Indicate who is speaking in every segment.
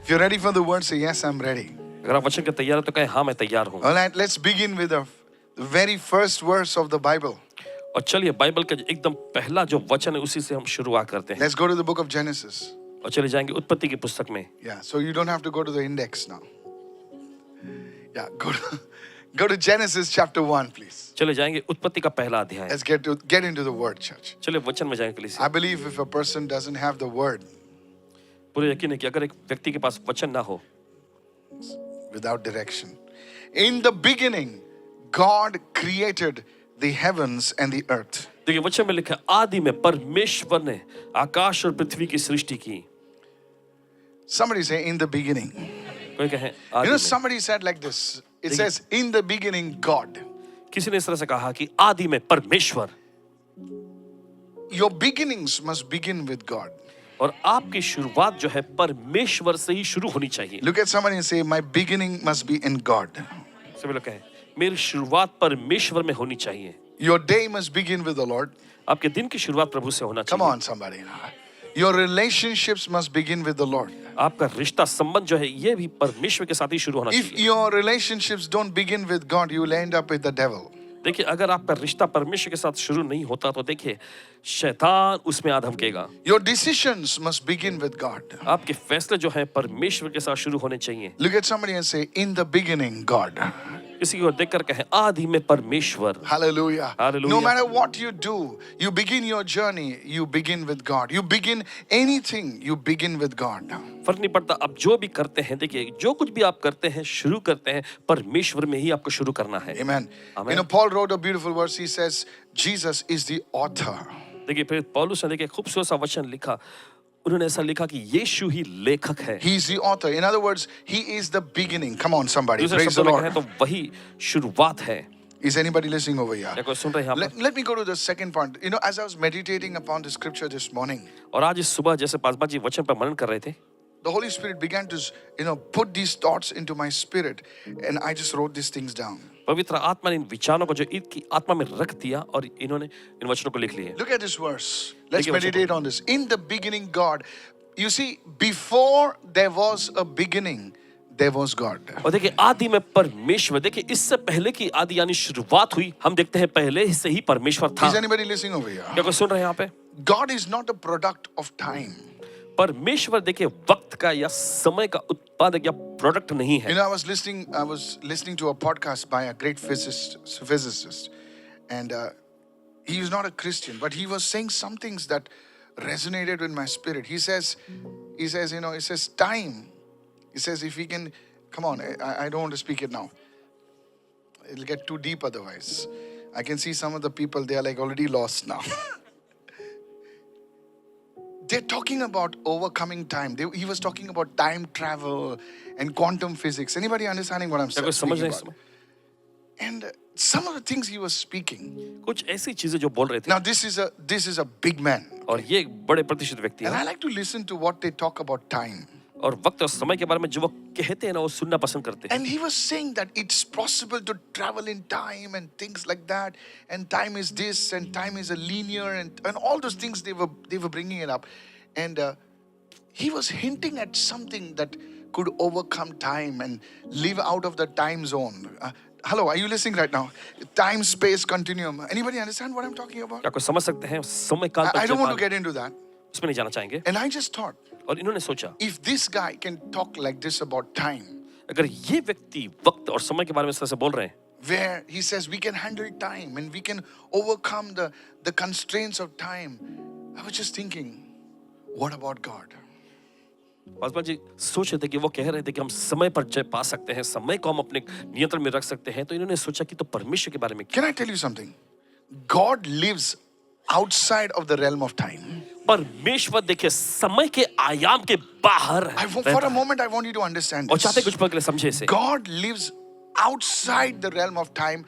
Speaker 1: If you're ready for the word, say yes, I'm ready.
Speaker 2: अगर आप वचन के तैयार हो तो कहें हाँ मैं तैयार हूँ।
Speaker 1: All right, let's begin with the very first verse of the Bible.
Speaker 2: और चलिए बाइबल का एकदम पहला जो वचन है उसी से हम शुरुआत करते हैं।
Speaker 1: Let's go to the book of Genesis.
Speaker 2: और चले जाएंगे उत्पत्ति की पुस्तक में।
Speaker 1: Yeah, so you don't have to go to the index now. Yeah, go to Genesis chapter 1, please.
Speaker 2: चले जाएंगे उत्पत्ति का पहला अध्याय।
Speaker 1: Let's get into the word, church.
Speaker 2: चलिए वचन में जाएंगे कलीसिया।
Speaker 1: I believe if a person doesn't have the word,
Speaker 2: पूरे यकीन है कि अगर एक व्यक्ति के पास वचन ना हो,
Speaker 1: without direction. In the beginning, God created the heavens and the earth.
Speaker 2: देखिए वचन में लिखा है आदि में परमेश्वर ने आकाश और पृथ्वी की सृष्टि की।
Speaker 1: Somebody say in the beginning.
Speaker 2: कोई कहे
Speaker 1: You
Speaker 2: आदि
Speaker 1: know,
Speaker 2: में।
Speaker 1: somebody said like this. It says in the beginning, God.
Speaker 2: किसी ने इस तरह से कहा कि आदि में परमेश्वर।
Speaker 1: Your beginnings must begin with God.
Speaker 2: और आपकी शुरुआत जो है परमेश्वर से ही शुरू होनी चाहिए।
Speaker 1: Look at somebody and say, my beginning must be in God.
Speaker 2: सभी लोग कहें मेरी शुरुआत परमेश्वर में होनी चाहिए।
Speaker 1: Your day must begin with the Lord.
Speaker 2: आपके दिन की शुरुआत प्रभु से होना
Speaker 1: Come
Speaker 2: चाहिए।
Speaker 1: on, somebody. Your relationships must begin with the Lord.
Speaker 2: आपका रिश्ता संबंध जो है ये भी परमेश्वर के साथ ही शुरू होना
Speaker 1: If
Speaker 2: चाहिए।
Speaker 1: your relationships don't begin with God, you will end up with the devil.
Speaker 2: देखिए अगर आपका रिश्ता परमेश्वर के साथ शुरू नहीं होता तो देखिए शैतान उसमें आ धमकेगा।
Speaker 1: Your decisions must begin with God.
Speaker 2: आपके फैसले जो है परमेश्वर के साथ शुरू होने चाहिए।
Speaker 1: Look at somebody and say, in the beginning, God.
Speaker 2: किसी को देखकर कहें आदि में परमेश्वर।
Speaker 1: Hallelujah.
Speaker 2: Hallelujah.
Speaker 1: No matter what you do, you begin your journey, you begin with God. You begin anything, you begin with God.
Speaker 2: फर्क नहीं पड़ता आप जो भी करते हैं, देखिए जो कुछ भी आप करते हैं शुरू करते हैं परमेश्वर में ही आपको शुरू करना है।
Speaker 1: Amen.
Speaker 2: Amen.
Speaker 1: You know, Paul wrote a beautiful verse. He says, Jesus is the author.
Speaker 2: देखिए फिर पौलुस ने देखिए खूबसूरत सा वचन लिखा। उन्होंने ऐसा लिखा कि यीशु ही लेखक है।
Speaker 1: He is the author. In other words, he is the beginning. Come on, somebody.
Speaker 2: दूसरे
Speaker 1: Praise the
Speaker 2: शब्दों में कहें
Speaker 1: Lord.
Speaker 2: तो वही शुरुआत है।
Speaker 1: Is anybody listening over here?
Speaker 2: क्या कोई सुन रहे हैं यहाँ पर?
Speaker 1: Let me go to the second point. You know, as I was meditating upon the scripture this morning,
Speaker 2: और आज इस सुबह जैसे पासबा जी वचन पर मनन कर रहे थे,
Speaker 1: the Holy Spirit began to, put these thoughts into my spirit. And I just wrote these things down.
Speaker 2: पवित्र आत्मा ने इन विचारों को जो इनकी आत्मा में रख दिया और इन्होंने इन वचनों को लिख लिए।
Speaker 1: Look at this verse. Let's
Speaker 2: देखिए वचन
Speaker 1: meditate on this. In the beginning, God. You see, before there was a beginning, there was God.
Speaker 2: और देखिए आदि में परमेश्वर, देखिए इससे पहले की आदि यानी शुरुआत हुई, हम देखते हैं पहले से ही परमेश्वर था।
Speaker 1: Is anybody listening over here?
Speaker 2: क्या कोई सुन रहे हैं यहाँ पे?
Speaker 1: God is not a product of time.
Speaker 2: परमेश्वर देखिए वक्त का या समय का उत्पादक या प्रोडक्ट नहीं है।
Speaker 1: You know, I was listening to a podcast by a great physicist, and he is not a Christian, but he was saying some things that resonated with my spirit. He says, time. He says, if we can, come on, I don't want to speak it now. It'll get too deep otherwise. I can see some of the people, they are like already lost now. They're talking about overcoming time. He was talking about time travel and quantum physics. Anybody understanding what I'm
Speaker 2: क्या कोई समझ
Speaker 1: speaking
Speaker 2: रहे हैं
Speaker 1: about? And some of the things he was speaking.
Speaker 2: कुछ ऐसी चीजें जो बोल रहे थे।
Speaker 1: Now this is a big man.
Speaker 2: और ये एक बड़े प्रतिष्ठित व्यक्ति
Speaker 1: And I
Speaker 2: है।
Speaker 1: like to listen to what they talk about time.
Speaker 2: और वक्त और समय के बारे में जो वो कहते हैं ना वो सुनना पसंद करते हैं।
Speaker 1: And he was saying that it's possible to travel in time and things like that. And time is this and time is a linear and all those things they were bringing it up. And he was hinting at something that could overcome time and live out of the time zone. Hello, are you listening right now? Time, space, continuum. Anybody understand what I'm talking about?
Speaker 2: क्या कोई समझ सकते हैं समय काल
Speaker 1: I don't want to get into that.
Speaker 2: उसमें नहीं जाना चाहेंगे।
Speaker 1: And I just thought,
Speaker 2: और इन्होंने सोचा
Speaker 1: if this guy can talk like this about time,
Speaker 2: अगर ये व्यक्ति वक्त और समय के बारे में इस तरह से बोल रहे हैं,
Speaker 1: where he says we can handle time and we can overcome the constraints of time, I was just thinking, what about God?
Speaker 2: Paswan ji सोच रहे थे कि वो कह रहे थे कि हम समय पर जय पा सकते हैं, समय को हम अपने नियंत्रण में रख सकते हैं, तो इन्होंने सोचा कि तो परमेश्वर के बारे में
Speaker 1: Can I tell you something? God lives outside of the realm of time.
Speaker 2: परमेश्वर देखिए समय के आयाम के बाहर
Speaker 1: For a moment, I want you to understand
Speaker 2: और चाहते
Speaker 1: this.
Speaker 2: कुछ पल के लिए समझे इसे।
Speaker 1: God lives outside the realm of time.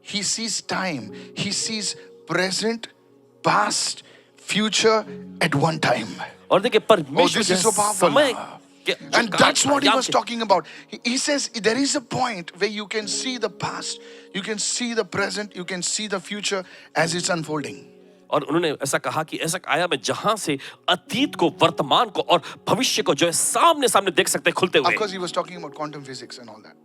Speaker 1: He sees time. He sees present, past, future at one time.
Speaker 2: और देखिए परमेश्वर
Speaker 1: this is so powerful.
Speaker 2: समय के
Speaker 1: And that's what he was talking about. He says there is a point where you can see the past, you can see the present, you can see the future as it's unfolding.
Speaker 2: और उन्होंने ऐसा कहा कि ऐसा आया मैं जहां से अतीत को, वर्तमान को और भविष्य को जो है सामने सामने देख सकते हैं खुलते
Speaker 1: Of
Speaker 2: हुए।
Speaker 1: course, he was talking about quantum physics and all that.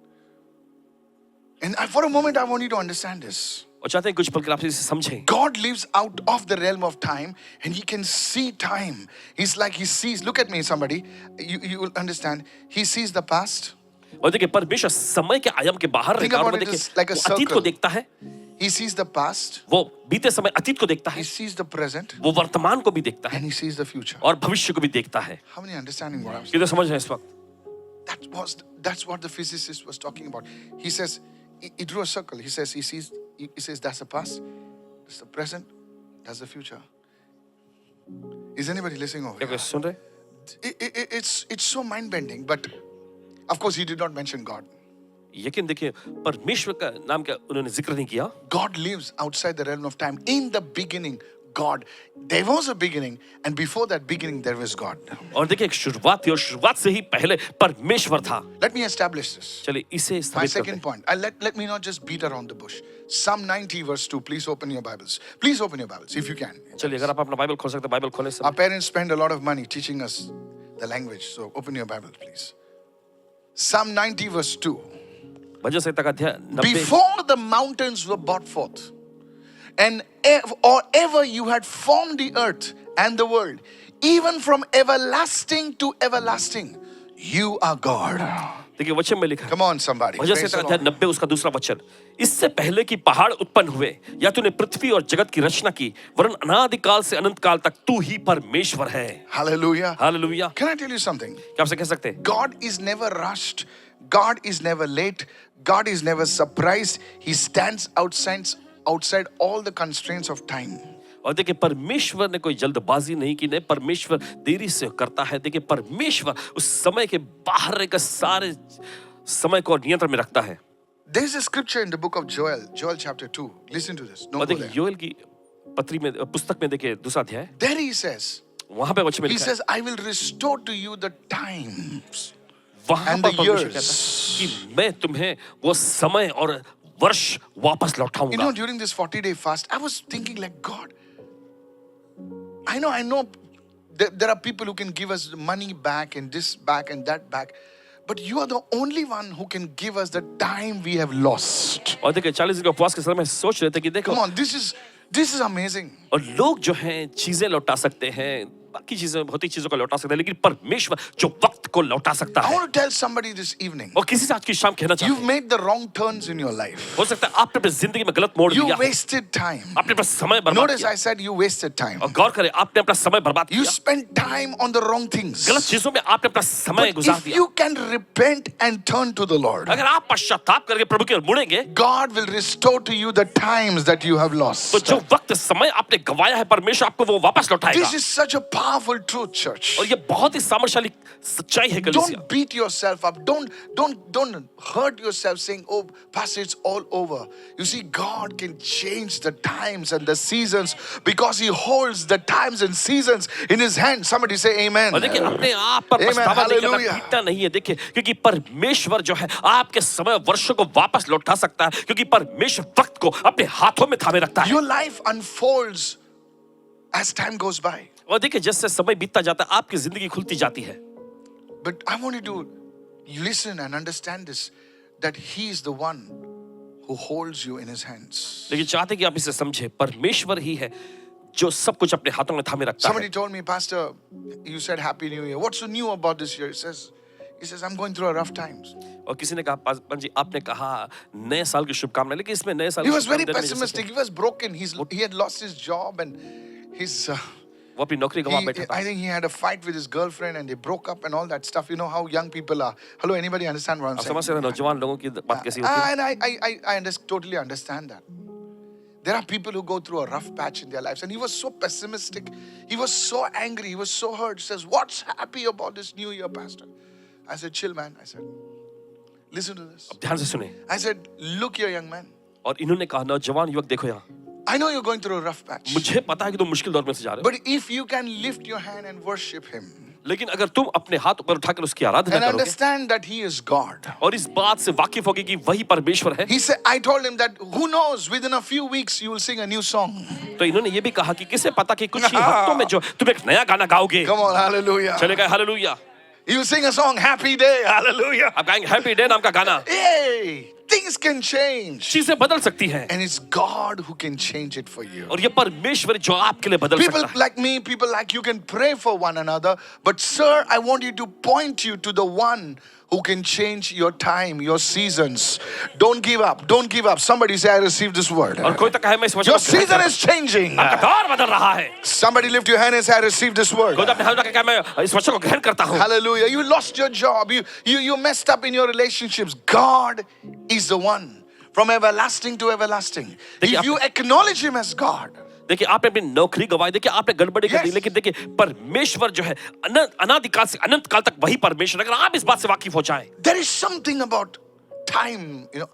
Speaker 1: And for a moment, I want you to understand this.
Speaker 2: और चाहते हैं कुछ पल के आप इसे समझें।
Speaker 1: God lives out of the realm of time and he can see time. He's like he sees, look at me, somebody. You will understand. He sees the past.
Speaker 2: और देखिए परमेश्वर समय के आयाम के बाहर
Speaker 1: Think
Speaker 2: रहकर
Speaker 1: about
Speaker 2: वो
Speaker 1: it
Speaker 2: देखिए
Speaker 1: as like a
Speaker 2: वो अतीत को
Speaker 1: circle.
Speaker 2: देखता है,
Speaker 1: He sees the past.
Speaker 2: वो बीते समय अतीत को देखता
Speaker 1: He
Speaker 2: है,
Speaker 1: sees the present.
Speaker 2: वो वर्तमान को भी देखता है
Speaker 1: And he sees the future.
Speaker 2: और भविष्य को भी देखता है।
Speaker 1: How many understanding what I'm saying?
Speaker 2: कितने समझ रहे हैं इस वक्त?
Speaker 1: That's what the physicist was talking about. He says he drew a circle. He says he says that's the past, that's the present, that's the future. Is anybody listening over
Speaker 2: क्या
Speaker 1: here?
Speaker 2: कोई सुन रहे?
Speaker 1: It's so mind bending, but of course he did not mention God.
Speaker 2: लेकिन देखिए परमेश्वर का नाम का उन्होंने जिक्र नहीं किया।
Speaker 1: God lives outside the realm of time. In the beginning, God. There was a beginning, and before that beginning, there was God.
Speaker 2: और देखिए एक शुरुआत थी और शुरुआत से ही पहले परमेश्वर था।
Speaker 1: Let me establish this.
Speaker 2: चलिए इसे
Speaker 1: My
Speaker 2: स्थापित करते
Speaker 1: second
Speaker 2: हैं।
Speaker 1: point. Let me not just beat around the bush. Psalm 90 verse 2. Please open your Bibles. Please open your Bibles if you can.
Speaker 2: चलिए अगर आप अपना बाइबल खोल सकते हैं बाइबल खोलें सब।
Speaker 1: Our parents spend a lot of money teaching us the language. So open your Bible, please. Psalm 90 verse 2.
Speaker 2: भजन संहिता का अध्याय 90।
Speaker 1: Before the mountains were brought forth, and or ever you had formed the earth and the world, even from everlasting to everlasting, you are God.
Speaker 2: देखिए वचन में लिखा है।
Speaker 1: Come on, somebody.
Speaker 2: Bhajan
Speaker 1: Praise
Speaker 2: Samhita
Speaker 1: the
Speaker 2: का अध्याय
Speaker 1: Lord.
Speaker 2: 90 उसका दूसरा वचन। इससे पहले कि पहाड़ उत्पन्न हुए या तूने पृथ्वी और जगत की रचना की, वरन अनादिकाल से अनंत काल तक तू ही परमेश्वर है।
Speaker 1: Hallelujah.
Speaker 2: Hallelujah.
Speaker 1: Can I tell you something?
Speaker 2: क्या आपसे कह सकते हैं?
Speaker 1: God is never rushed. God is never late. God is never surprised. He stands outside all the constraints of time.
Speaker 2: और देखिए परमेश्वर ने कोई जल्दबाजी नहीं की, नहीं परमेश्वर देरी से करता है। देखिए परमेश्वर उस समय के बाहर रहकर सारे समय को नियंत्रण में रखता है।
Speaker 1: There is a scripture in the book of Joel, Joel chapter 2. Listen to this.
Speaker 2: और
Speaker 1: Don't go
Speaker 2: देखिए
Speaker 1: there.
Speaker 2: योएल की पत्री में पुस्तक में देखिए दूसरा अध्याय,
Speaker 1: There he says,
Speaker 2: वहां पे वचन में
Speaker 1: he
Speaker 2: लिखा है,
Speaker 1: says, I will restore to you the times.
Speaker 2: वहां
Speaker 1: and
Speaker 2: पर
Speaker 1: the
Speaker 2: परमेश्वर
Speaker 1: years.
Speaker 2: कहता है कि मैं तुम्हें वो समय और वर्ष वापस
Speaker 1: You
Speaker 2: लौटाऊंगा।
Speaker 1: know, during this 40-day fast, I was thinking like, God, I know there are people who can give us money back and this back and that back. But you are the only one who can give us the time we have lost.
Speaker 2: और देखिए 40 दिन के उपवास के समय में सोच रहे थे कि देखो
Speaker 1: Come on, this is amazing.
Speaker 2: और लोग जो हैं चीजें लौटा सकते हैं, बाकी चीजें भौतिक चीजों को लौटा सकते हैं, लेकिन परमेश्वर जो वक्त को लौटा सकता
Speaker 1: I
Speaker 2: है।
Speaker 1: want to tell somebody this evening.
Speaker 2: और किसी से आज की शाम कहना चाहते
Speaker 1: You've
Speaker 2: हैं,
Speaker 1: made the wrong turns in your life.
Speaker 2: हो सकता है आपने अपनी जिंदगी में गलत मोड़
Speaker 1: You
Speaker 2: लिया है,
Speaker 1: wasted time.
Speaker 2: आपने अपना समय बर्बाद
Speaker 1: Notice
Speaker 2: किया।
Speaker 1: I said you wasted time.
Speaker 2: और गौर करें आपने अपना समय बर्बाद
Speaker 1: You
Speaker 2: किया,
Speaker 1: spent time on the wrong things.
Speaker 2: गलत चीजों में आपने अपना समय
Speaker 1: But
Speaker 2: गुजार
Speaker 1: if
Speaker 2: दिया।
Speaker 1: you can repent and turn to the Lord,
Speaker 2: अगर आप पश्चाताप करके प्रभु की ओर मुड़ेंगे,
Speaker 1: God will restore to you the times that you have
Speaker 2: तो
Speaker 1: lost.
Speaker 2: जो वक्त समय आपने गवाया है परमेश्वर आपको वो वापस लौटाएगा।
Speaker 1: This is such a powerful truth, church.
Speaker 2: और ये बहुत ही सामर्थ्यशाली सच्चाई है कलीसिया।
Speaker 1: Don't beat yourself up. Don't hurt yourself saying, "Oh, Pastor, it's all over." You see, God can change the times and the seasons because He holds the times and seasons in His hand. Somebody say, "Amen."
Speaker 2: और देखिए अपने आप पर
Speaker 1: Amen.
Speaker 2: पछतावा नहीं करना,
Speaker 1: Hallelujah.
Speaker 2: पीटना नहीं है। देखिए क्योंकि परमेश्वर जो है आपके समय वर्षों को वापस लौटा सकता है, क्योंकि परमेश्वर वक्त को अपने हाथों में थामे रखता है।
Speaker 1: Your life unfolds as time goes by.
Speaker 2: और देखिए जैसे समय बीतता जाता है आपकी जिंदगी खुलती जाती है।
Speaker 1: But I want you to listen and understand this, that He is the one who holds you in His hands.
Speaker 2: लेकिन चाहते कि आप इसे समझे, परमेश्वर ही है जो सब कुछ अपने हाथों में थामे रखता
Speaker 1: Somebody
Speaker 2: है।
Speaker 1: told me, Pastor, you said Happy New Year. What's so new about this year? He says, I'm going through a rough times.
Speaker 2: और किसी ने कहा पासवान जी आपने कहा नए साल की शुभकामनाएं, लेकिन इसमें नए साल
Speaker 1: He
Speaker 2: की
Speaker 1: was very
Speaker 2: शुभकामनाएं देने में जैसे
Speaker 1: pessimistic. He was broken. He had lost his job and his.
Speaker 2: वो अपनी नौकरी गंवा बैठा था।
Speaker 1: I think he had a fight with his girlfriend and they broke up and all that stuff. You know how young people are. Hello, anybody understand what I'm
Speaker 2: आप
Speaker 1: saying?
Speaker 2: समझ सकते हैं नौजवान लोगों की बात कैसी होती है।
Speaker 1: And I totally understand that. There are people who go through a rough patch in their lives, and he was so pessimistic. He was so angry. He was so hurt. He says, "What's happy about this new year, Pastor?" I said, "Chill, man." I said, "Listen to this."
Speaker 2: अब ध्यान से सुने।
Speaker 1: I said, "Look here, young man.
Speaker 2: और इन्होंने कहा नौजवान युवक देखो यहाँ,
Speaker 1: I know you're going through a rough patch,
Speaker 2: मुझे पता है कि तुम मुश्किल दौर में से जा रहे हो,
Speaker 1: but if you can lift your hand and worship Him,
Speaker 2: लेकिन अगर तुम अपने हाथ ऊपर उठाकर उसकी आराधना
Speaker 1: and
Speaker 2: करोगे
Speaker 1: understand that He is God.
Speaker 2: और इस बात से वाकिफ होगे कि वही परमेश्वर है,
Speaker 1: He said, I told him that who knows, within a few weeks you will sing a new song.
Speaker 2: तो इन्होंने ये भी कहा कि किसे पता कि कुछ ही हफ्तों में जो तुम एक नया गाना गाओगे.
Speaker 1: Come on, hallelujah.
Speaker 2: चले गए hallelujah.
Speaker 1: You sing a song, Happy Day, hallelujah.
Speaker 2: आप गाएंगे हैप्पी डे नाम का गाना.
Speaker 1: Hey, things can change.
Speaker 2: चीजें बदल सकती हैं
Speaker 1: And it's God who can change it for you.
Speaker 2: और ये परमेश्वर जो आपके लिए बदल
Speaker 1: People
Speaker 2: सकता है.
Speaker 1: like me, people like you can pray for one another. But sir, I want you to point you to the one who can change your time, your seasons. Don't give up. Don't give up. Somebody say, I received this word.
Speaker 2: और कोई तो कहे मैं इस वचन
Speaker 1: Your
Speaker 2: को ग्रहण
Speaker 1: season
Speaker 2: करता
Speaker 1: is changing.
Speaker 2: हूं. आपका दौर बदल रहा है.
Speaker 1: Somebody lift your hand and say, I received this word.
Speaker 2: कोई तो अपने हाथ उठा के कहे मैं इस वचन को ग्रहण करता हूं.
Speaker 1: Hallelujah. You lost your job. You messed up in your relationships. God is the one from everlasting to everlasting. If you acknowledge Him as God,
Speaker 2: देखिए आपने अपनी नौकरी गंवाई, देखिए आपने गड़बड़ी कर दी,
Speaker 1: Yes.
Speaker 2: लेकिन देखिए परमेश्वर जो है अनादिकाल से अनंत काल तक वही परमेश्वर. अगर आप इस बात से वाकिफ हो जाएं,
Speaker 1: there is something about time. You know,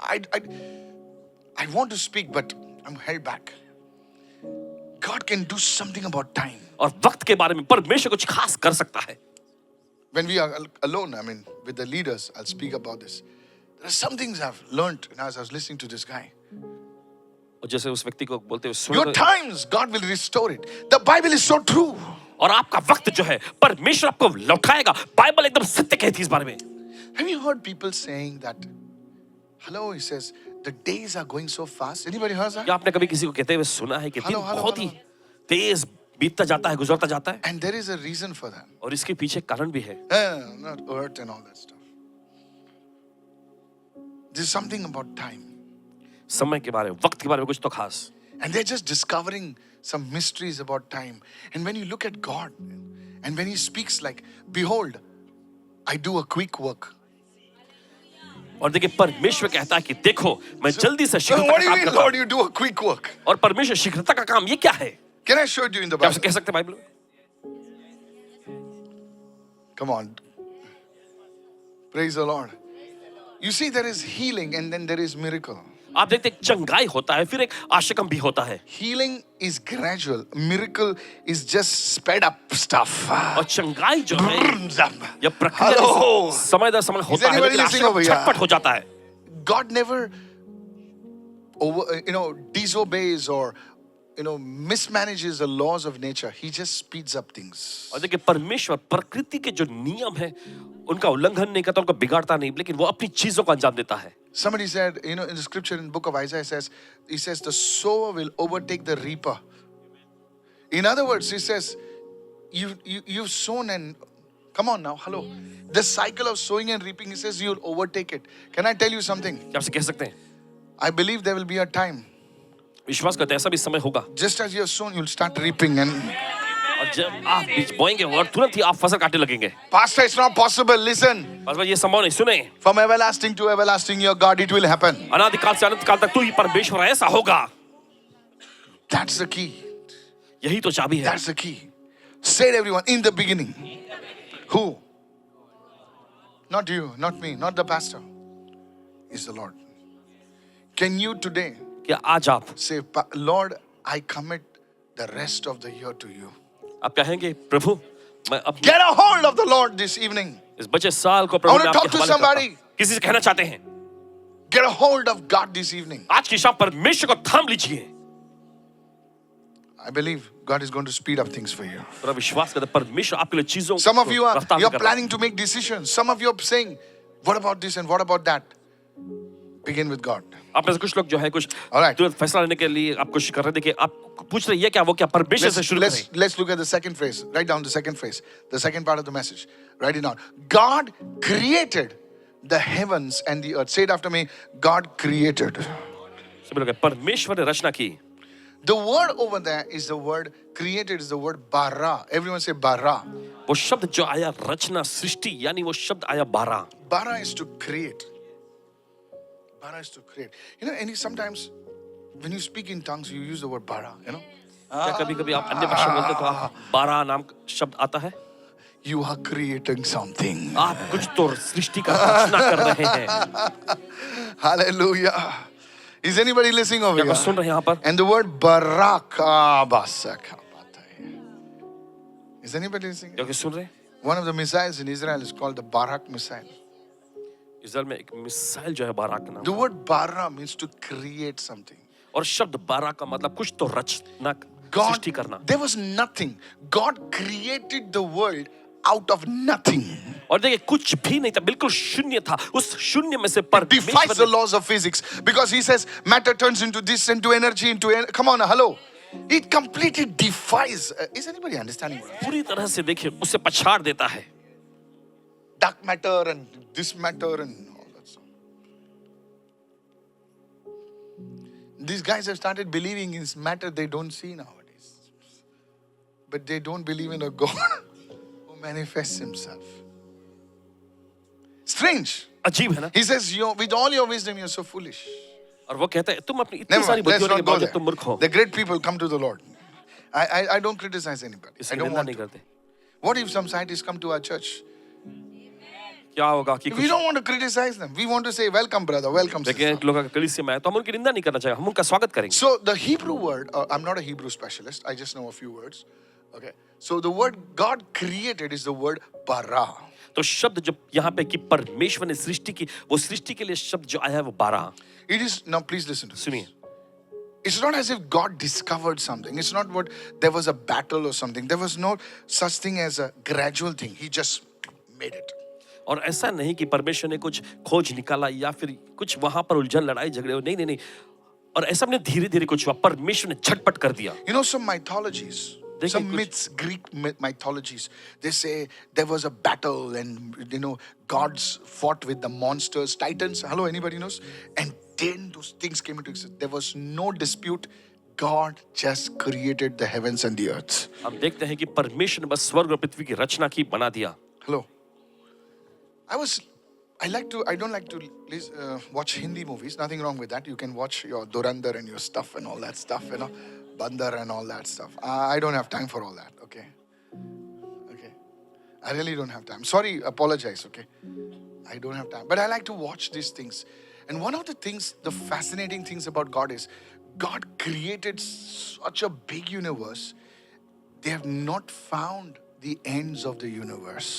Speaker 1: I want to speak, but I'm held back. God can do something about time.
Speaker 2: और वक्त के बारे में परमेश्वर कुछ खास कर सकता है.
Speaker 1: When we are alone, I mean, with the leaders, I'll speak about this. There are some things I've learned as I was listening to this guy.
Speaker 2: और जैसे उस व्यक्ति को बोलते हुए
Speaker 1: Your
Speaker 2: सुनो,
Speaker 1: times, God will restore it. The Bible is so true.
Speaker 2: और आपका वक्त जो है परमेश्वर आपको लौटाएगा. बाइबल एकदम सत्य कहती है इस बारे में.
Speaker 1: Have you heard people saying that? Hello, he says, the days are going so fast. Anybody heard that?
Speaker 2: क्या आपने कभी किसी को कहते हुए सुना है कि दिन
Speaker 1: हेलो,
Speaker 2: बहुत ही
Speaker 1: हेलो.
Speaker 2: तेज बीतता जाता है, गुजरता जाता है?
Speaker 1: And there is a reason for that.
Speaker 2: और इसके पीछे कारण भी है.
Speaker 1: Not earth and all that stuff. There's something about time.
Speaker 2: समय के बारे में, वक्त के बारे में कुछ तो खास.
Speaker 1: And they're just discovering some mysteries about time. And when you look at God, and when He speaks like, behold, I do a quick work.
Speaker 2: और देखिए परमेश्वर कहता है कि देखो मैं जल्दी से
Speaker 1: So
Speaker 2: शीघ्रता
Speaker 1: what
Speaker 2: का
Speaker 1: do you
Speaker 2: काम
Speaker 1: mean,
Speaker 2: करता हूं.
Speaker 1: Lord, you do a quick work?
Speaker 2: और परमेश्वर शीघ्रता का काम ये क्या है?
Speaker 1: Can I show it to you in the
Speaker 2: क्या आपसे
Speaker 1: Bible?
Speaker 2: कह सकते हैं बाइबल में?
Speaker 1: Come on. Praise the Lord. You see, there is healing and then there is miracle.
Speaker 2: आप देखते हैं चंगाई होता है, फिर एक आशकम भी होता है.
Speaker 1: Healing is gradual. Miracle is just sped up stuff.
Speaker 2: और चंगाई जो है या
Speaker 1: Hello.
Speaker 2: प्रक्रिया समय दर समय होता है,
Speaker 1: anybody
Speaker 2: लेकिन
Speaker 1: listening over
Speaker 2: आशकम
Speaker 1: here?
Speaker 2: झटपट हो जाता है.
Speaker 1: God never disobeys or mismanages the laws of nature. He just speeds up things.
Speaker 2: और देखिए परमेश्वर प्रकृति के जो नियम है उनका उल्लंघन नहीं करता, उनको बिगाड़ता नहीं, लेकिन वो अपनी चीजों को अंजाम देता है.
Speaker 1: Somebody said, in the scripture in the book of Isaiah he says the sower will overtake the reaper. In other words, he says, you've sown and come on now, hello. The cycle of sowing and reaping, he says you'll overtake it. Can I tell you something?
Speaker 2: क्या आपसे कह सकते हैं?
Speaker 1: I believe there will be a time.
Speaker 2: विश्वास करते हैं ऐसा भी समय होगा.
Speaker 1: Just as you have sown, you'll start reaping. And
Speaker 2: और जब आप बीज बोएंगे और तुरंत ही आप फसल काटने लगेंगे.
Speaker 1: Pastor, it's not possible. Listen.
Speaker 2: बस ये संभव नहीं. सुने,
Speaker 1: From everlasting to everlasting, your God, it will happen.
Speaker 2: अनादिकाल से अनंत काल तक तू ही परमेश्वर है, ऐसा होगा.
Speaker 1: That's the key.
Speaker 2: यही तो चाबी है.
Speaker 1: That's the key. Said everyone in the beginning. Who? Not you, not me, not the pastor. Is the Lord. Can you today
Speaker 2: क्या आज आप
Speaker 1: say, Lord, I commit the rest of the year to you?
Speaker 2: आप कहेंगे प्रभु मैं अपने
Speaker 1: Get a hold of the Lord this evening.
Speaker 2: इस बचे साल को
Speaker 1: I
Speaker 2: प्रभु
Speaker 1: want
Speaker 2: में
Speaker 1: to
Speaker 2: आपके
Speaker 1: talk to
Speaker 2: हवाले करता
Speaker 1: somebody.
Speaker 2: हूं. किसी से कहना चाहते हैं
Speaker 1: Get a hold of God this evening.
Speaker 2: आज की शाम परमेश्वर को थाम लीजिए.
Speaker 1: I believe God is going to speed up things for you.
Speaker 2: पूरा विश्वास करते परमेश्वर आपके लिए चीजों
Speaker 1: Some of you
Speaker 2: को
Speaker 1: are
Speaker 2: रफ्तार
Speaker 1: you're
Speaker 2: कर रहा है.
Speaker 1: planning to make decisions. Some of you are saying, what about this and what about that? Begin with God.
Speaker 2: आप में से कुछ लोग जो है कुछ
Speaker 1: Alright.
Speaker 2: तुरंत फैसला लेने के लिए आप कोशिश कर रहे हैं. देखिए आप पूछ रहे हैं ये क्या वो क्या, परमेश्वर से शुरू करें.
Speaker 1: Let's look at the second phrase. Write down the second phrase. The second part of the message. Write it down. God created the heavens and the earth. Say it after me. God created.
Speaker 2: सभी लोग परमेश्वर ने रचना की.
Speaker 1: The word over there is the word created is the word bara. Everyone say bara.
Speaker 2: वो शब्द जो आया रचना सृष्टि यानी वो शब्द आया बारा.
Speaker 1: Bara is to create. Bara is to create. And sometimes when you speak in tongues, you use the word bara.
Speaker 2: क्या कभी कभी आप अन्य भाषा बोलते तो आप बारा नाम शब्द आता है.
Speaker 1: You are creating something.
Speaker 2: आप कुछ तो सृष्टि का रचना कर रहे हैं.
Speaker 1: Hallelujah. Is anybody listening over
Speaker 2: क्या
Speaker 1: here?
Speaker 2: सुन रहे हैं यहाँ पर?
Speaker 1: And the word barak. Is anybody listening?
Speaker 2: क्या सुन रहे हैं?
Speaker 1: One of the missiles in Israel is called the Barak missile.
Speaker 2: Israel में एक मिसाइल जो है बाराक के नाम
Speaker 1: The word bara means to create something.
Speaker 2: और शब्द बाराक का मतलब कुछ तो रचना
Speaker 1: God,
Speaker 2: सृष्टि करना
Speaker 1: there was nothing. God created the world out of nothing.
Speaker 2: और देखिए कुछ भी नहीं था बिल्कुल शून्य था उस शून्य में से
Speaker 1: Defies
Speaker 2: परमेश्वर
Speaker 1: the
Speaker 2: ने
Speaker 1: laws of physics because he says matter turns into this, into energy, come on, hello. It completely defies. Is anybody understanding what I'm saying?
Speaker 2: पूरी तरह से देखिए उसे पछाड़ देता है
Speaker 1: Dark matter and this matter and all that stuff. These guys have started believing in matter they don't see nowadays. But they don't believe in a God who manifests himself. Strange.
Speaker 2: अजीब है ना
Speaker 1: He says, with all your wisdom, you're so foolish.
Speaker 2: और वो कहता है तुम अपनी इतनी
Speaker 1: Never
Speaker 2: सारी
Speaker 1: mind, let's
Speaker 2: बुद्धि होने
Speaker 1: not
Speaker 2: के
Speaker 1: go
Speaker 2: बावजूद तुम मूर्ख हो
Speaker 1: there. The great people come to the Lord. I don't criticize anybody. I
Speaker 2: इसकी
Speaker 1: don't
Speaker 2: निंदा
Speaker 1: want
Speaker 2: नहीं
Speaker 1: to.
Speaker 2: करते
Speaker 1: What if some scientists come to our church?
Speaker 2: क्या होगा कि
Speaker 1: We
Speaker 2: कुछ
Speaker 1: don't want to criticize them. We want to say, welcome, brother, welcome,
Speaker 2: देखिए
Speaker 1: sister.
Speaker 2: लोग अगर कलीसिया में आए तो हम उनकी निंदा नहीं करना चाहिए हम उनका स्वागत करेंगे
Speaker 1: So the Hebrew word, I'm not a Hebrew specialist. I just know a few words. Okay. So the word God created is the word bara.
Speaker 2: तो शब्द जो यहाँ पे कि परमेश्वर ने सृष्टि की वो सृष्टि के लिए शब्द जो आया है वो 12
Speaker 1: It is, now please listen to this.
Speaker 2: सुनिए
Speaker 1: It's not as if God discovered something. It's not what there was a battle or something. There was no such thing as a gradual thing. He just made it.
Speaker 2: और ऐसा नहीं कि परमेश्वर ने कुछ खोज निकाला या फिर कुछ वहां पर उलझन लड़ाई झगड़े हो नहीं नहीं नहीं और ऐसा हमने धीरे धीरे कुछ हुआ परमेश्वर ने झटपट कर दिया
Speaker 1: You know, some mythologies,
Speaker 2: देखिए
Speaker 1: some
Speaker 2: कुछ-
Speaker 1: myths, Greek mythologies, they say there was a battle and, gods fought with the monsters, titans. Hello, anybody knows? And then those things came into existence. There was no dispute. God just created the heavens and the earth.
Speaker 2: हम देखते हैं कि परमेश्वर ने बस स्वर्ग और पृथ्वी की रचना की बना दिया
Speaker 1: Hello. I don't like to watch Hindi movies. Nothing wrong with that. You can watch your Durandar and your stuff and all that stuff, Bandar and all that stuff. I don't have time for all that, okay? Okay. I really don't have time. Sorry, apologize, okay? I don't have time. But I like to watch these things. And one of the things, the fascinating things about God is, God created such a big universe. They have not found the ends of the universe.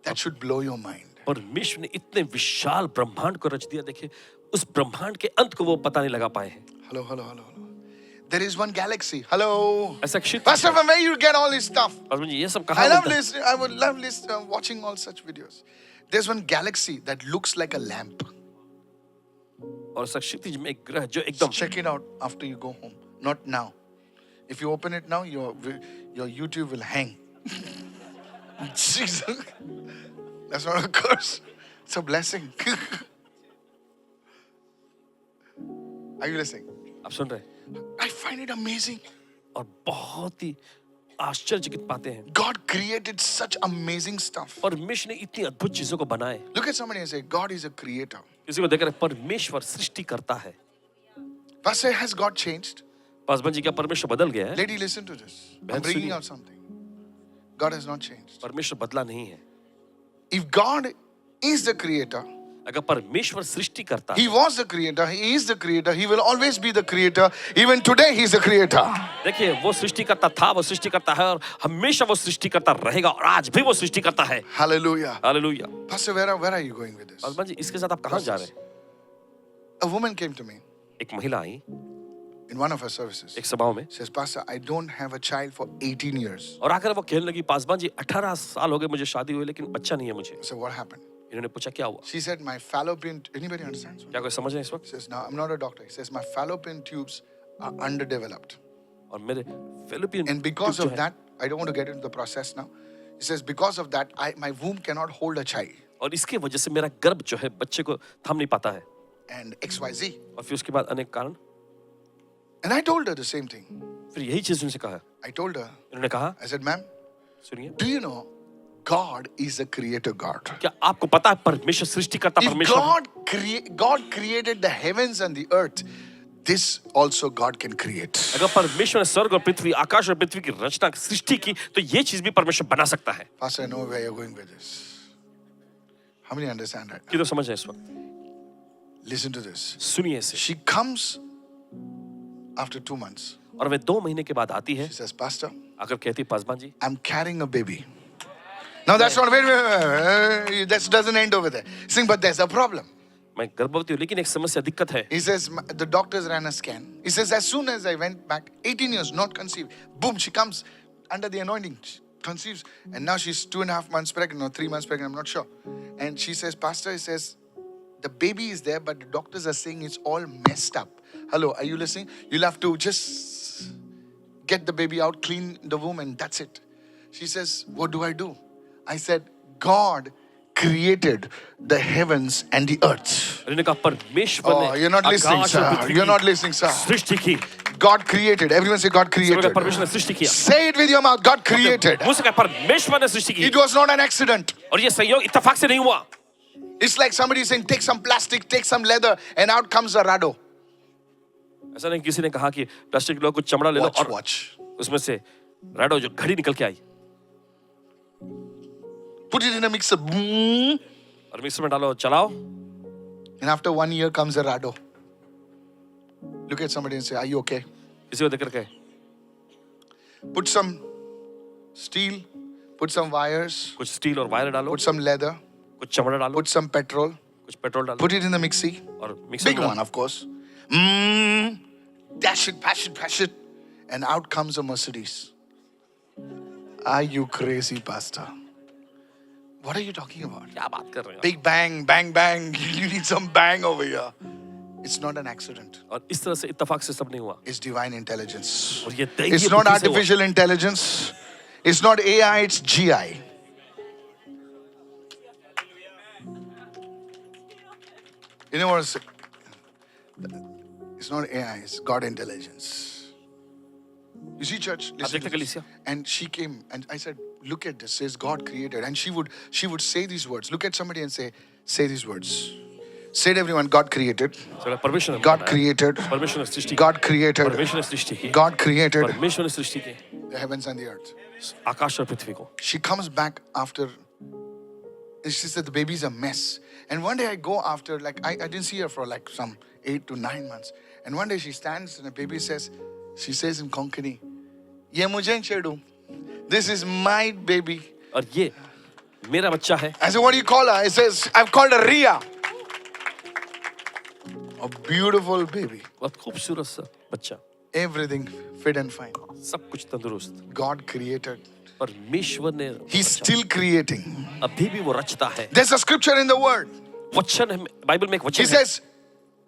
Speaker 1: That should blow your mind.
Speaker 2: परमेश्वर ने इतने विशाल ब्रह्मांड को रच दिया देखिए उस ब्रह्मांड के अंत को वो पता नहीं लगा पाए हैं
Speaker 1: Hello. There is one galaxy. Hello.
Speaker 2: ऐसा क्षितिज
Speaker 1: Pastor, from where you get all this stuff?
Speaker 2: और मुझे ये सब
Speaker 1: I
Speaker 2: कहाँ
Speaker 1: love
Speaker 2: मिलता है?
Speaker 1: listening. I would love watching all such videos. There's one galaxy that looks like a lamp.
Speaker 2: और ऐसा क्षितिज में एक ग्रह जो एकदम
Speaker 1: Check it out after you go home. Not now. If you open it now, your YouTube will hang. Jesus. That's not a curse. It's a blessing. Are you listening?
Speaker 2: आप सुन रहे हैं
Speaker 1: I find it amazing.
Speaker 2: और बहुत ही आश्चर्यचकित पाते हैं
Speaker 1: God created such amazing stuff.
Speaker 2: परमेश्वर ने इतनी अद्भुत चीजों को बनाए
Speaker 1: Look at somebody and say, God is a creator.
Speaker 2: किसी को देखकर परमेश्वर सृष्टि करता है
Speaker 1: Pastor, has God changed?
Speaker 2: Paswan ji क्या परमेश्वर बदल गया है
Speaker 1: Lady, listen to this. I'm
Speaker 2: बहन
Speaker 1: bringing
Speaker 2: सुनिए।
Speaker 1: out something. God has not changed.
Speaker 2: परमेश्वर बदला नहीं है
Speaker 1: If God is the creator,
Speaker 2: अगर परमेश्वर सृष्टि करता है
Speaker 1: He was the creator, He is the creator, He will always be the creator. Even today, He is the creator.
Speaker 2: देखिए वो सृष्टि करता था वो सृष्टि करता है और हमेशा वो सृष्टि करता रहेगा और आज भी वो सृष्टि करता है
Speaker 1: Hallelujah.
Speaker 2: Hallelujah
Speaker 1: Pastor, where are you going with this?
Speaker 2: Paswan ji इसके साथ आप कहाँ जा रहे हैं
Speaker 1: A woman came to me
Speaker 2: एक महिला आई
Speaker 1: in one of her services.
Speaker 2: एक सभाओं में
Speaker 1: Says, Pastor, I don't have a child for 18 years.
Speaker 2: और आकर वो कहने लगी पासवान जी 18 साल हो गए मुझे शादी हुए लेकिन बच्चा नहीं है मुझे
Speaker 1: I said, what happened?
Speaker 2: इन्होंने पूछा क्या हुआ
Speaker 1: She said, my fallopian, anybody understands?
Speaker 2: क्या कोई समझ रहे हैं इस वक्त
Speaker 1: He says, no, I'm not a doctor. He says, my fallopian tubes are underdeveloped.
Speaker 2: और मेरे Philippian
Speaker 1: And because of that, I don't want to get into the process now. He says, because of that, my womb cannot hold a child.
Speaker 2: और इसके वजह से मेरा गर्भ जो है बच्चे को थाम नहीं पाता है
Speaker 1: And XYZ.
Speaker 2: और फिर उसके बाद अनेक कारण
Speaker 1: And I told her the same thing.
Speaker 2: फिर यही चीज उनसे कहा
Speaker 1: I told her,
Speaker 2: इन्होंने कहा
Speaker 1: I said, ma'am,
Speaker 2: सुनिए
Speaker 1: do you know God is a creator God?
Speaker 2: क्या आपको पता है परमेश्वर सृष्टि करता
Speaker 1: If
Speaker 2: परमेश्वर
Speaker 1: God created the heavens and the earth, this also God can create.
Speaker 2: अगर परमेश्वर ने स्वर्ग और पृथ्वी आकाश और पृथ्वी की रचना सृष्टि की तो ये चीज भी परमेश्वर बना सकता है
Speaker 1: Pastor, I know where you're going with this. How many understand that?
Speaker 2: कि तो समझ रहे हैं इस वक्त
Speaker 1: Listen to this.
Speaker 2: सुनिए इसे
Speaker 1: She comes after 2 months.
Speaker 2: और वे 2 महीने के बाद आती है
Speaker 1: She says, Pastor,
Speaker 2: अगर कहती Paswan ji
Speaker 1: I'm carrying a baby. Now that's not, wait, that doesn't end over there. Saying, but there's a problem.
Speaker 2: मैं गर्भवती हूँ लेकिन एक समस्या दिक्कत है.
Speaker 1: He says, the doctors ran a scan. He says, as soon as I went back, 18 years, not conceived. Boom, she comes under the anointing, she conceives. And now she's 2.5 months pregnant, or 3 months pregnant, I'm not sure. And she says, Pastor, he says, the baby is there, but the doctors are saying it's all messed up. Hello, are you listening? You'll have to just get the baby out, clean the womb, and that's it. She says, what do I do? I said, God created the heavens and the earth.
Speaker 2: उन्होंने कहा परमेश्वर
Speaker 1: Oh,
Speaker 2: ने
Speaker 1: you're not listening,
Speaker 2: आकाश और
Speaker 1: sir.
Speaker 2: Prithvi
Speaker 1: You're
Speaker 2: की
Speaker 1: not listening, sir.
Speaker 2: सृष्टि की.
Speaker 1: God created. Everyone say God created.
Speaker 2: परमेश्वर ने सृष्टि किया.
Speaker 1: Say it with your mouth. God created.
Speaker 2: मुझसे कहा परमेश्वर ने सृष्टि की.
Speaker 1: It was not an accident.
Speaker 2: और ये संयोग इत्तेफाक से नहीं हुआ.
Speaker 1: It's like somebody saying, take some plastic, take some leather, and out comes a rado.
Speaker 2: ऐसा नहीं किसी ने कहा कि प्लास्टिक लो कुछ चमड़ा ले लो और
Speaker 1: Watch.
Speaker 2: उसमें से राडो जो घड़ी निकल के आई
Speaker 1: Put it in a mixer. Boom.
Speaker 2: और मिक्सर में डालो चलाओ.
Speaker 1: And after 1 year comes a rado. Look at somebody and say, are you okay?
Speaker 2: किसी को देख के
Speaker 1: Put some steel, put some wires,
Speaker 2: कुछ स्टील और वायर डालो,
Speaker 1: put some leather,
Speaker 2: कुछ चमड़ा डालो,
Speaker 1: put some petrol,
Speaker 2: कुछ पेट्रोल डालो
Speaker 1: put it in the mixie.
Speaker 2: और mixer
Speaker 1: Big one, of course. Dash it, bash it. And out comes a Mercedes. Are you crazy, Pastor? What are you talking about?
Speaker 2: क्या बात कर रहे हो?
Speaker 1: Big bang, bang, bang. You need some bang over here. It's not an accident.
Speaker 2: और इस तरह से इत्तेफाक से सब नहीं हुआ.
Speaker 1: It's divine intelligence.
Speaker 2: और ये दैवीय
Speaker 1: It's not
Speaker 2: बुद्धि से हुआ.
Speaker 1: artificial intelligence. It's not AI, it's GI. You know what I'm saying? It's not AI, it's God intelligence. You see, church, listen to this. And she came and I said, look at this, says God created. And she would say these words. Look at somebody and say these words. Say to everyone, God created.
Speaker 2: परमेश्वर ने
Speaker 1: God
Speaker 2: बनाया.
Speaker 1: created.
Speaker 2: परमेश्वर ने सृष्टि की.
Speaker 1: God created.
Speaker 2: परमेश्वर ने सृष्टि की.
Speaker 1: God created
Speaker 2: परमेश्वर ने सृष्टि की.
Speaker 1: the heavens and the earth.
Speaker 2: आकाश और पृथ्वी को.
Speaker 1: She comes back after, she said the baby's a mess. And one day I go after, like, I didn't see her for like some 8 to 9 months. And one day she stands and the baby says, she says in Konkani, Ye mujhe chedu. This is my baby.
Speaker 2: और ये मेरा बच्चा है.
Speaker 1: I said, what do you call her? I says, I've called her Ria. A beautiful baby.
Speaker 2: बहुत खूबसूरत सा बच्चा.
Speaker 1: Everything fit and fine.
Speaker 2: सब कुछ तंदुरुस्त.
Speaker 1: God created.
Speaker 2: परमेश्वर ने
Speaker 1: He's still creating.
Speaker 2: अभी भी वो रचता है.
Speaker 1: There's a scripture in the word.
Speaker 2: वचन है बाइबल में एक वचन
Speaker 1: He
Speaker 2: है.
Speaker 1: says,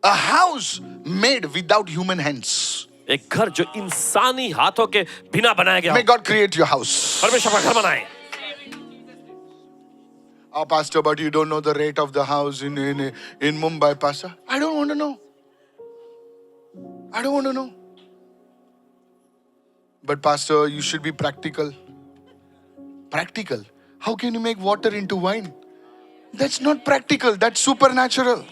Speaker 1: a house made without human hands.
Speaker 2: एक घर जो इंसानी हाथों के बिना बनाया गया
Speaker 1: May
Speaker 2: हो.
Speaker 1: God create your house.
Speaker 2: परमेश्वर का घर बनाए.
Speaker 1: Oh, Pastor, but you don't know the rate of the house in Mumbai, Pastor. I don't want to know. I don't want to know. But Pastor, you should be practical. Practical? How can you make water into wine? That's not practical. That's supernatural.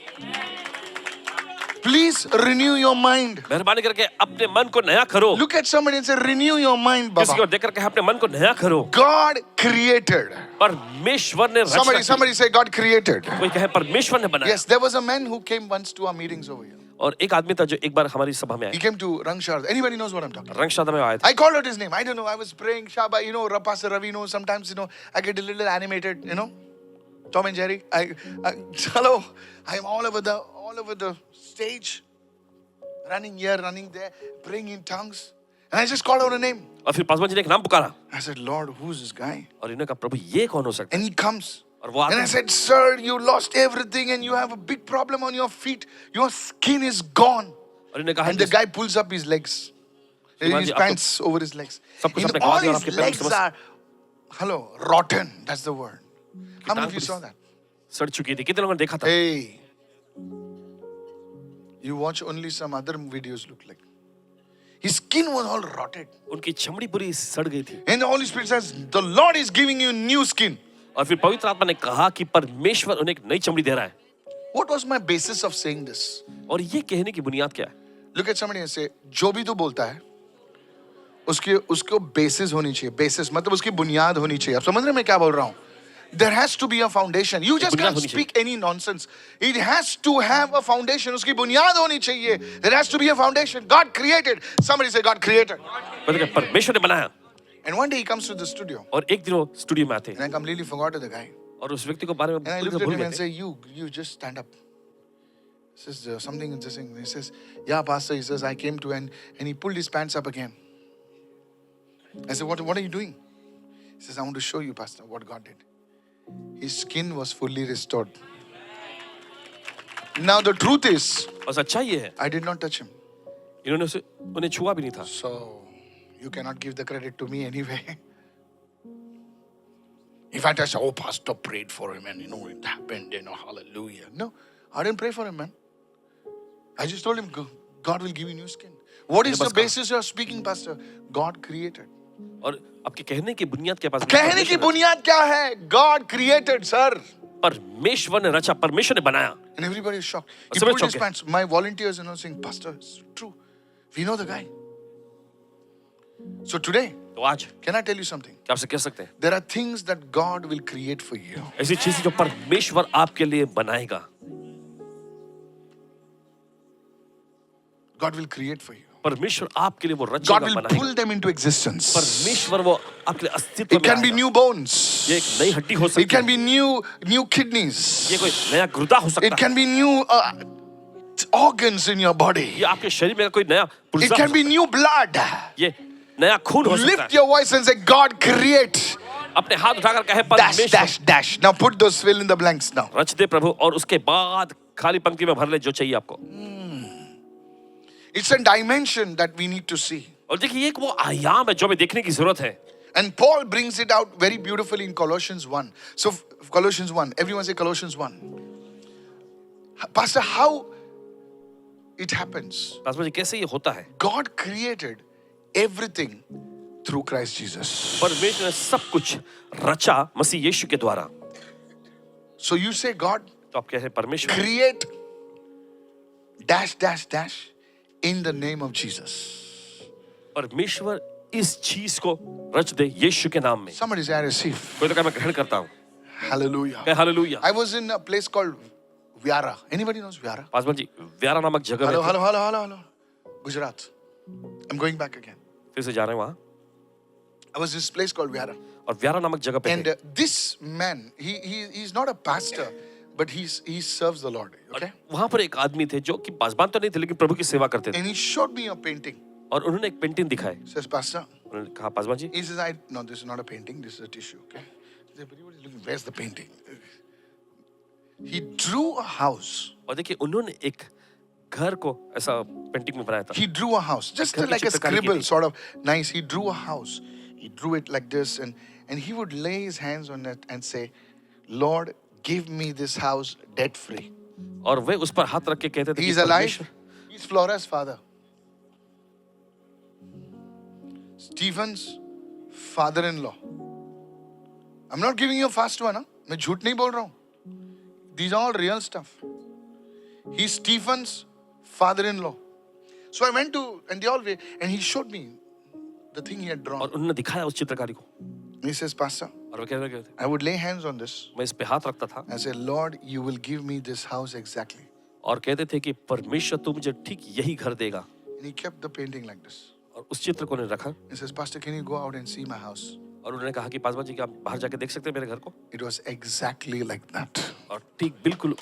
Speaker 1: Please renew your mind.
Speaker 2: मेहरबानी करके अपने मन को नया करो.
Speaker 1: Look at somebody and say, renew your mind,
Speaker 2: किसी को
Speaker 1: Baba.
Speaker 2: देख करके अपने मन को नया करो.
Speaker 1: God created.
Speaker 2: परमेश्वर ने रचना की.
Speaker 1: Somebody say, God created.
Speaker 2: कोई कहे परमेश्वर ने बनाया.
Speaker 1: Yes, there was a man who came once to our meetings over here.
Speaker 2: और एक आदमी था जो एक बार हमारी सभा में
Speaker 1: He
Speaker 2: आया.
Speaker 1: came to Rangshard. Anybody knows what I'm talking about?
Speaker 2: रंगशाला में आया था.
Speaker 1: I called out his name. I don't know. I was praying, Shaba, Pastor Ravi, sometimes, I get a little animated, Tom and Jerry. Hello. I'm all over the stage, running here, running there, praying in tongues. And I just called out a name.
Speaker 2: और फिर पासवान जी ने एक नाम पुकारा.
Speaker 1: I said, Lord, who's this guy?
Speaker 2: और इन्होंने कहा प्रभु ये कौन हो सकता है?
Speaker 1: And he comes.
Speaker 2: और वो आता
Speaker 1: And I
Speaker 2: है.
Speaker 1: said, sir, you lost everything and you have a big problem on your feet. Your skin is gone.
Speaker 2: और इन्होंने कहा
Speaker 1: And the guy pulls up his legs.
Speaker 2: श्रीमान
Speaker 1: His
Speaker 2: जी, आपको
Speaker 1: pants over his legs.
Speaker 2: सब कुछ
Speaker 1: In
Speaker 2: अपने
Speaker 1: all
Speaker 2: गवा दिया और
Speaker 1: his
Speaker 2: आपके पैरों में
Speaker 1: legs
Speaker 2: समझ-
Speaker 1: are, rotten. That's the word. How many of you
Speaker 2: पूरी
Speaker 1: saw that?
Speaker 2: सड़ चुकी थी. कितने लोगों ने देखा था?
Speaker 1: Hey. You watch only some other videos look like. His skin was all rotted.
Speaker 2: उनकी चमड़ी पूरी सड़ गई थी.
Speaker 1: And the Holy Spirit says, the Lord is giving you new skin.
Speaker 2: और फिर पवित्र आत्मा ने कहा कि परमेश्वर उन्हें एक नई चमड़ी दे रहा है.
Speaker 1: What was my basis of saying this?
Speaker 2: और ये कहने की बुनियाद क्या है?
Speaker 1: Look at somebody and say, जो भी तू बोलता है, उसको basis होनी चाहिए. Basis मतलब उसकी बुनियाद होनी चाहिए. आप समझ रहे हैं मैं क्या बोल रहा हूँ? There has to be a foundation. You just
Speaker 2: बुनियाद
Speaker 1: can't
Speaker 2: होनी
Speaker 1: speak any nonsense. It has to have a foundation. उसकी बुनियाद होनी चाहिए. There has to be a foundation. God created. Somebody say God created.
Speaker 2: मतलब कि परमेश्वर ने बनाया.
Speaker 1: And one day he comes to the studio,
Speaker 2: और एक दिन वो स्टूडियो में आते
Speaker 1: and I completely forgot the guy.
Speaker 2: और उस व्यक्ति को बारे में
Speaker 1: And I
Speaker 2: पूरी
Speaker 1: looked
Speaker 2: तरह
Speaker 1: at
Speaker 2: भूल
Speaker 1: him
Speaker 2: गए
Speaker 1: and
Speaker 2: थे।
Speaker 1: say, you just stand up. He says something interesting. He says, yeah, pastor. He says, I came to, and he pulled his pants up again. I said, what are you doing? He says, I want to show you, pastor, what God did. His skin was fully restored. Now the truth is,
Speaker 2: और सच्चाई ये है,
Speaker 1: I did not touch him.
Speaker 2: इन्होंने उन्हें छुआ भी नहीं था।
Speaker 1: So you cannot give the credit to me anyway. In fact, I said, oh, pastor prayed for him and it happened, hallelujah. No, I didn't pray for him, man. I just told him, God will give you new skin. What is the basis you are speaking, pastor? God created.
Speaker 2: और आपके कहने की बुनियाद के पास
Speaker 1: कहने की बुनियाद क्या है? God created, sir.
Speaker 2: परमेश्वर ने रचा, परमेश्वर ने बनाया।
Speaker 1: And everybody is shocked. He
Speaker 2: सब
Speaker 1: pulled his
Speaker 2: shocked.
Speaker 1: pants. My volunteers, saying, pastor, it's true. We know the guy. So today,
Speaker 2: तो आज
Speaker 1: can I tell you something?
Speaker 2: क्या आपसे कह सकते हैं,
Speaker 1: There are things that God will create for you.
Speaker 2: ऐसी चीजें जो परमेश्वर आपके लिए बनाएगा,
Speaker 1: God will create for you.
Speaker 2: परमेश्वर आपके लिए वो
Speaker 1: God
Speaker 2: रचेगा,
Speaker 1: will
Speaker 2: बनाएगा।
Speaker 1: pull them into existence.
Speaker 2: परमेश्वर वो आपके लिए अस्तित्व
Speaker 1: It
Speaker 2: में
Speaker 1: can be
Speaker 2: आएगा।
Speaker 1: new bones.
Speaker 2: ये एक नई हड्डी हो
Speaker 1: It
Speaker 2: सकती
Speaker 1: can
Speaker 2: है,
Speaker 1: be new kidneys.
Speaker 2: ये कोई नया गुर्दा हो सकता
Speaker 1: It
Speaker 2: है,
Speaker 1: can be new organs in your body.
Speaker 2: ये आपके शरीर में कोई नया
Speaker 1: It
Speaker 2: पुर्जा
Speaker 1: can
Speaker 2: हो
Speaker 1: be
Speaker 2: सकता
Speaker 1: new blood.
Speaker 2: है, ये नया खून हो सकता
Speaker 1: Lift
Speaker 2: है।
Speaker 1: your voice and say, God create.
Speaker 2: अपने हाथ उठाकर कहे,
Speaker 1: Dash,
Speaker 2: परमेश्वर
Speaker 1: dash, dash. Now put those fill in the blanks now.
Speaker 2: रच दे प्रभु, और उसके बाद खाली पंक्ति में भर ले जो चाहिए आपको।
Speaker 1: It's a dimension that we need to see.
Speaker 2: और देखिए ये एक वो आयाम है जो हमें देखने की जरूरत है।
Speaker 1: And Paul brings it out very beautifully in Colossians 1. So Colossians 1. Everyone say Colossians 1. Pastor, how it happens?
Speaker 2: Paswan ji कैसे ये होता है?
Speaker 1: God created everything through Christ Jesus.
Speaker 2: परमेश्वर ने सब कुछ रचा मसीह यीशु के द्वारा।
Speaker 1: So you say, God,
Speaker 2: तो आप कह रहे हैं परमेश्वर
Speaker 1: create dash, dash, dash in the name of Jesus.
Speaker 2: परमेश्वर इस चीज को रच दे यीशु के नाम में।
Speaker 1: Somebody say, I receive.
Speaker 2: कोई तो कहे मैं ग्रहण करता हूँ।
Speaker 1: Hallelujah.
Speaker 2: कहे hallelujah.
Speaker 1: I was in a place called Vyara. Anybody knows Vyara?
Speaker 2: Paswan ji Vyara नामक जगह में थे।
Speaker 1: Hello. Gujarat. I'm going back again.
Speaker 2: फिर से जा रहे हैं वहाँ,
Speaker 1: I was in this place called Vyara.
Speaker 2: और व्यारा नामक जगह पे
Speaker 1: And
Speaker 2: थे।
Speaker 1: this man, he's not a pastor, but he serves the Lord. Okay?
Speaker 2: वहाँ पर एक आदमी थे जो कि पासवान तो नहीं थे लेकिन प्रभु की सेवा करते थे,
Speaker 1: And he showed me a painting.
Speaker 2: और उन्होंने एक पेंटिंग दिखाई।
Speaker 1: He says, Pastor,
Speaker 2: उन्होंने कहा Paswan ji,
Speaker 1: he says, no, this is not a painting, this is a tissue. Okay? He said, everybody's looking, where's the painting? He drew a house.
Speaker 2: और देखिए उन्होंने एक घर को ऐसा पेंटिंग में बनाया था।
Speaker 1: He drew a house, just
Speaker 2: घर की
Speaker 1: like a
Speaker 2: चित्रकारी की
Speaker 1: scribble,
Speaker 2: थी।
Speaker 1: sort of nice. He drew a house. He drew it like this, and he would lay his hands on it and say, Lord, give me this house debt free.
Speaker 2: और वे उस पर हाथ रख के कहते थे
Speaker 1: He
Speaker 2: कि
Speaker 1: is alive.
Speaker 2: परमेश्वर,
Speaker 1: He's Flora's father. Stephen's father-in-law. I'm not giving you a fast one, huh? मैं झूठ नहीं बोल रहा हूँ. These are all real stuff. He's Stephen's father-in-law. So I went to, and they all, and he showed me the thing he had drawn.
Speaker 2: और उन्होंने दिखाया उस चित्रकारी को,
Speaker 1: He says, Pastor,
Speaker 2: और वे कह रहे थे
Speaker 1: I would lay hands on this.
Speaker 2: मैं इस पे हाथ रखता था
Speaker 1: I said, Lord, you will give me this house exactly.
Speaker 2: और कहते थे कि परमेश्वर तू मुझे ठीक यही घर देगा।
Speaker 1: And he kept the painting like this.
Speaker 2: और उस चित्र को उन्होंने रखा,
Speaker 1: He says, Pastor, can you go out and see my house?
Speaker 2: और उन्होंने कहा कि पासवान जी क्या आप बाहर जाके देख सकते हैं मेरे घर को?
Speaker 1: It was exactly like that.
Speaker 2: और ठीक बिल्कुल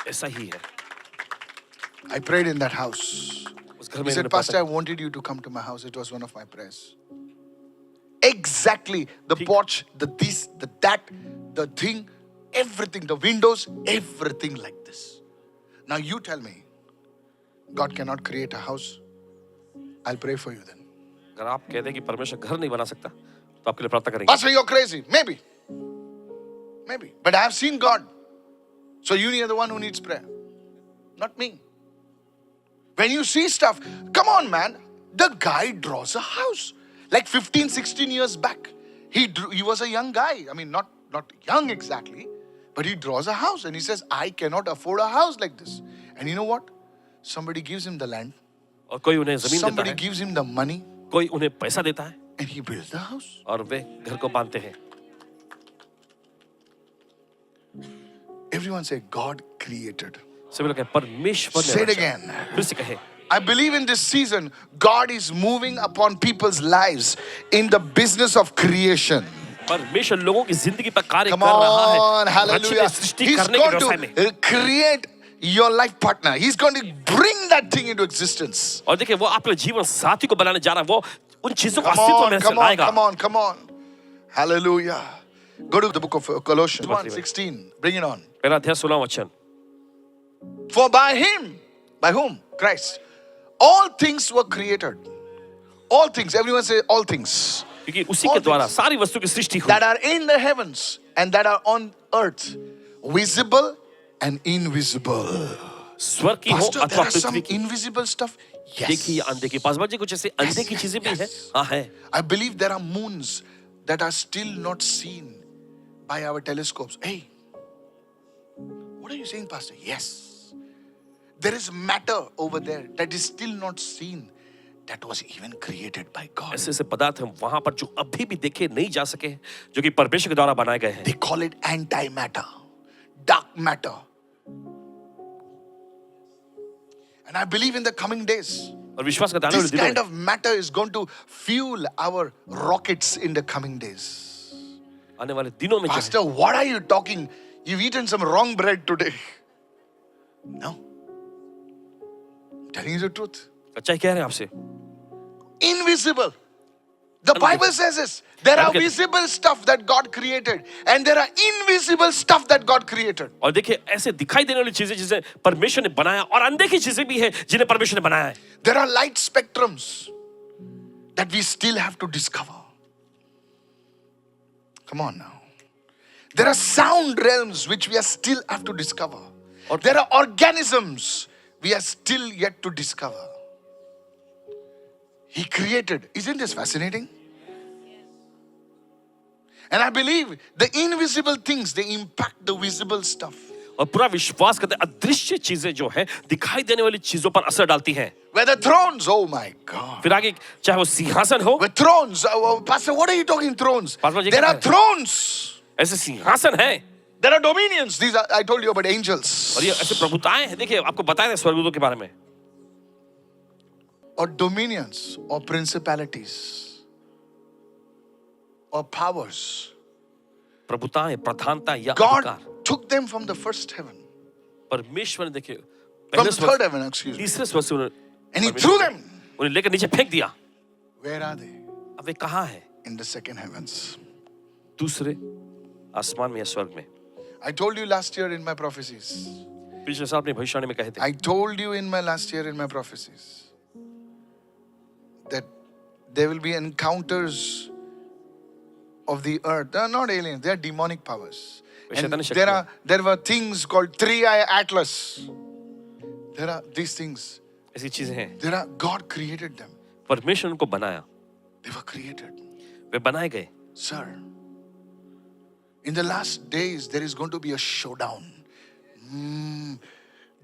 Speaker 2: ऐसा ही है।
Speaker 1: I prayed in that house.
Speaker 2: उस घर
Speaker 1: He
Speaker 2: में
Speaker 1: said,
Speaker 2: इन्होंने
Speaker 1: Pastor, I
Speaker 2: प्रार्थना-
Speaker 1: wanted you to come to my house. It was one of my prayers. Exactly. The porch, the this, the that, the thing, everything, the windows, everything like this. Now you tell me, God cannot create a house. I'll pray for you then.
Speaker 2: अगर आप कहते हैं कि परमेश्वर घर नहीं बना सकता तो आपके लिए प्रार्थना करेंगे।
Speaker 1: Pastor, you're crazy. Maybe. Maybe. But I have seen God. So you are the one who needs prayer. Not me. When you see stuff, come on, man. The guy draws a house. Like 15, 16 years back. He was a young guy. I mean, not young exactly. But he draws a house and he says, I cannot afford a house like this. And you know what? Somebody gives him the land.
Speaker 2: और कोई उन्हें जमीन देता
Speaker 1: Somebody
Speaker 2: है,
Speaker 1: gives him the money.
Speaker 2: कोई उन्हें पैसा देता है,
Speaker 1: And he builds the house.
Speaker 2: और वे घर को बांधते हैं।
Speaker 1: Everyone say, God created.
Speaker 2: सभी लोग कहें परमेश्वर
Speaker 1: Say
Speaker 2: ने
Speaker 1: it
Speaker 2: रचा।
Speaker 1: again.
Speaker 2: फिर से कहे
Speaker 1: I believe in this season, God is moving upon people's lives in the business of creation.
Speaker 2: परमेश्वर लोगों की जिंदगी पर कार्य
Speaker 1: Come
Speaker 2: कर रहा है
Speaker 1: on,
Speaker 2: रचने
Speaker 1: hallelujah.
Speaker 2: सृष्टि
Speaker 1: He's
Speaker 2: करने के
Speaker 1: going
Speaker 2: व्यवसाय में।
Speaker 1: to create your life partner. He's going to bring that thing into existence.
Speaker 2: और देखिए वो आपके जीवन साथी को बनाने जा रहा है, वो उन चीजों को
Speaker 1: Come
Speaker 2: अस्तित्व में
Speaker 1: on, come on,
Speaker 2: लाएगा।
Speaker 1: come on, come on. Hallelujah. Go to the book of Colossians 1:16. Bring it on.
Speaker 2: पहला अध्याय 16वां वचन।
Speaker 1: For by him, by whom? Christ. All things were created. All things. Everyone say all things.
Speaker 2: क्योंकि उसी
Speaker 1: All
Speaker 2: के द्वारा
Speaker 1: things
Speaker 2: सारी वस्तु की सृष्टि हुई
Speaker 1: that are in the heavens and that are on earth, visible and invisible.
Speaker 2: स्वर्ग की हो
Speaker 1: Pastor, there
Speaker 2: अथवा
Speaker 1: are some
Speaker 2: पृथ्वी की।
Speaker 1: invisible stuff.
Speaker 2: देखिए
Speaker 1: Yes.
Speaker 2: अंधे की पास जी कुछ ऐसे अंधे की
Speaker 1: yes,
Speaker 2: चीजें भी हैं।
Speaker 1: yes.
Speaker 2: हाँ है।
Speaker 1: I believe there are moons that are still not seen by our telescopes. Hey, what are you saying, Pastor? Yes. There is matter over there that is still not seen, that was even created by God.
Speaker 2: ऐसे ऐसे पदार्थ हैं वहां पर जो अभी भी देखे नहीं जा सके, जो कि परमेश्वर के द्वारा बनाए गए हैं।
Speaker 1: They call it antimatter, dark matter. And I believe in the coming days,
Speaker 2: और विश्वास करता है
Speaker 1: this kind of matter is going to fuel our rockets in the coming days.
Speaker 2: आने वाले दिनों में जो है,
Speaker 1: Pastor, what are you talking? You've eaten some wrong bread today. No. I'm telling you the truth.
Speaker 2: सच्चाई कह रहे हैं आपसे।
Speaker 1: Invisible. The Bible says this. There are
Speaker 2: Okay.
Speaker 1: visible stuff that God created, and there are invisible stuff that God created.
Speaker 2: और देखिए ऐसे दिखाई देने वाली चीजें जिसे परमेश्वर ने बनाया, और अनदेखी चीजें भी हैं जिन्हें परमेश्वर ने बनाया है।
Speaker 1: There are light spectrums that we still have to discover. Come on now. There are sound realms which we are still have to discover.
Speaker 2: Or-
Speaker 1: There are organisms we are still yet to discover. He created. Isn't this fascinating? And I believe the invisible things, they impact the visible stuff.
Speaker 2: और पूरा विश्वास करते हैं अदृश्य चीजें जो है दिखाई देने वाली चीजों पर असर डालती हैं।
Speaker 1: Where the thrones, oh my God.
Speaker 2: फिर आगे चाहे वो सिंहासन हो,
Speaker 1: With thrones, Pastor, what are you talking thrones?
Speaker 2: Pastor, ये
Speaker 1: There
Speaker 2: क्या
Speaker 1: are
Speaker 2: है?
Speaker 1: thrones.
Speaker 2: ऐसे सिंहासन है
Speaker 1: There are dominions. These are, I told you about angels.
Speaker 2: और ये ऐसे प्रभुताएं हैं। देखिए आपको बताया था स्वर्गदूतों के बारे में।
Speaker 1: Or dominions, or principalities, or powers.
Speaker 2: प्रभुताएं, प्रधानता या
Speaker 1: God
Speaker 2: अधिकार
Speaker 1: took them from the first heaven,
Speaker 2: परमेश्वर ने देखिए
Speaker 1: from
Speaker 2: पहले
Speaker 1: the third
Speaker 2: स्वर्ग,
Speaker 1: heaven, excuse me,
Speaker 2: तीसरे स्वर्ग से
Speaker 1: and He threw them.
Speaker 2: उन्हें लेकर नीचे फेंक दिया।
Speaker 1: Where are they?
Speaker 2: अब वे कहाँ हैं?
Speaker 1: In the second heavens.
Speaker 2: दूसरे आसमान में या स्वर्ग में।
Speaker 1: I told you last year in my prophecies.
Speaker 2: पिछले साल अपनी भविष्यवाणी में कहे थे
Speaker 1: I told you in my last year in my prophecies that there will be encounters of the earth. They are not aliens, they are demonic powers. And there were things called Three-Eye Atlas. There are these things.
Speaker 2: ऐसी चीजें हैं।
Speaker 1: There are, God created them.
Speaker 2: परमेश्वर उनको बनाया,
Speaker 1: They were created.
Speaker 2: वे बनाए गए।
Speaker 1: Sir, in the last days, there is going to be a showdown.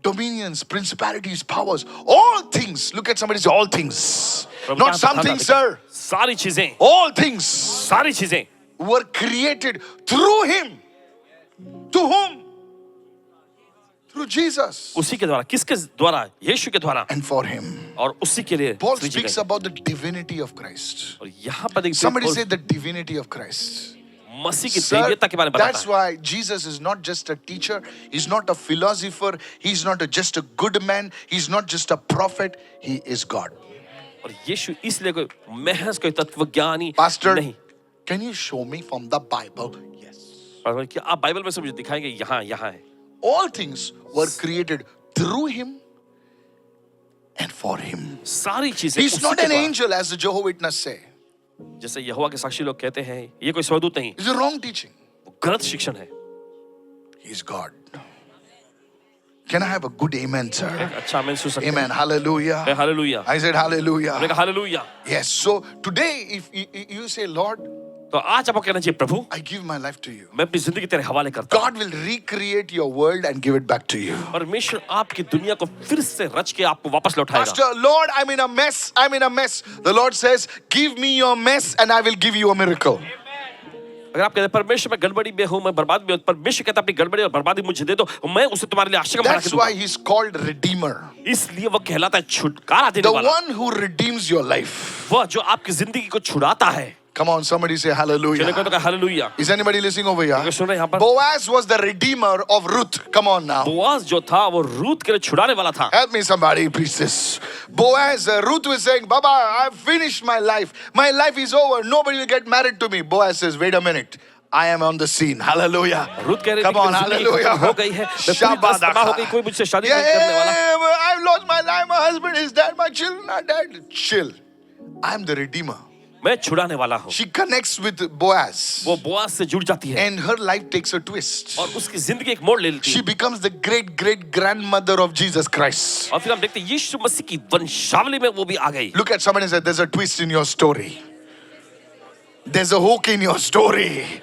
Speaker 1: Dominions, principalities, powers, all things. Look at somebody say, all things. Not some things, sir.
Speaker 2: सारी चीजें,
Speaker 1: All things
Speaker 2: सारी चीजें
Speaker 1: were created through Him. To whom? Through Jesus.
Speaker 2: उसी के द्वारा, किसके द्वारा? यीशु के द्वारा,
Speaker 1: And for Him.
Speaker 2: और उसी के लिए
Speaker 1: Paul
Speaker 2: सृजी
Speaker 1: speaks
Speaker 2: गई।
Speaker 1: about the divinity of Christ.
Speaker 2: और यहाँ पर देखिए
Speaker 1: Somebody
Speaker 2: Paul
Speaker 1: say the divinity of Christ.
Speaker 2: मसीह की
Speaker 1: Sir,
Speaker 2: दैवीयता के बारे में बताता
Speaker 1: that's
Speaker 2: है।
Speaker 1: why Jesus is not just a teacher, He's not a philosopher, He's not just a good man, He's not just a prophet, He is God.
Speaker 2: और यीशु इसलिए कोई महज कोई तत्वज्ञानी
Speaker 1: Pastor,
Speaker 2: नहीं।
Speaker 1: can you show me from the Bible? Yes.
Speaker 2: और क्या आप Bible में से मुझे दिखाएंगे? यहाँ यहाँ है।
Speaker 1: All things were created through Him and for Him.
Speaker 2: सारी चीजें
Speaker 1: He's
Speaker 2: उसी
Speaker 1: not
Speaker 2: के
Speaker 1: an
Speaker 2: द्वारा।
Speaker 1: angel, as the Jehovah Witness say.
Speaker 2: जैसे यहोवा के साक्षी लोग कहते हैं ये कोई स्वर्गदूत नहीं,
Speaker 1: It's a wrong teaching.
Speaker 2: वो गलत शिक्षण है।
Speaker 1: He's God. Can I have a good amen, sir?
Speaker 2: अच्छा आमीन सुन सकते हैं।
Speaker 1: Amen. Hallelujah.
Speaker 2: Hallelujah.
Speaker 1: I said hallelujah.
Speaker 2: मैंने कहा hallelujah.
Speaker 1: Yes. So today, if you say, Lord,
Speaker 2: तो आज आपको कहना चाहिए प्रभु
Speaker 1: I give my life to you,
Speaker 2: मैं अपनी जिंदगी तेरे हवाले करता हूँ।
Speaker 1: God will recreate your world and give it back to you.
Speaker 2: परमेश्वर आपकी दुनिया को फिर से रच के आपको वापस लौटाएगा।
Speaker 1: Pastor, Lord, I'm in a mess. I'm in a mess. The Lord says, give me your mess and I will give you a miracle.
Speaker 2: अगर आप कहते हैं परमेश्वर मैं गड़बड़ी में हूं, मैं बर्बाद में हूं, परमेश्वर कहता है अपनी गड़बड़ी और बर्बादी मुझे दे दो, मैं उसे तुम्हारे लिए आशीष बना के
Speaker 1: That's why
Speaker 2: दूंगा।
Speaker 1: he's called Redeemer.
Speaker 2: इसलिए वो कहलाता है छुटकारा देने
Speaker 1: The
Speaker 2: वाला,
Speaker 1: one who redeems your life.
Speaker 2: वह जो आपकी जिंदगी को छुड़ाता है।
Speaker 1: Come on, somebody say
Speaker 2: चलिए
Speaker 1: hallelujah.
Speaker 2: कोई तो कहे hallelujah.
Speaker 1: Is anybody listening over here?
Speaker 2: अगर सुन रहे हैं यहाँ पर,
Speaker 1: Boaz was the redeemer of Ruth. Come on now.
Speaker 2: Boaz जो था वो रूत के लिए छुड़ाने वाला था।
Speaker 1: Help me, somebody, preach this. Boaz, Ruth was saying, Baba, I've finished my life. My life is over. Nobody will get married to me. Boaz says, wait a minute. I am on the scene. Hallelujah.
Speaker 2: Ruth कह रही थी
Speaker 1: Come
Speaker 2: कि
Speaker 1: on,
Speaker 2: मेरी जिंदगी
Speaker 1: hallelujah.
Speaker 2: खत्म हो गई है, मैं पूरी तरह से तबाह हो गई, कोई मुझसे शादी नहीं करने वाला।
Speaker 1: Yeah, I've lost my life. My husband is dead. My children are dead. Chill. I'm the redeemer.
Speaker 2: मैं छुड़ाने वाला हूँ।
Speaker 1: She connects with Boaz.
Speaker 2: वो बोआज से जुड़ जाती है
Speaker 1: And her life takes a twist.
Speaker 2: और उसकी जिंदगी एक मोड़ ले लेती
Speaker 1: She
Speaker 2: है।
Speaker 1: becomes the great great grandmother of Jesus Christ.
Speaker 2: और फिर हम देखते हैं यीशु मसीह की वंशावली में वो भी आ गई।
Speaker 1: Look at somebody and say, there's a twist in your story. There's a hook in your story.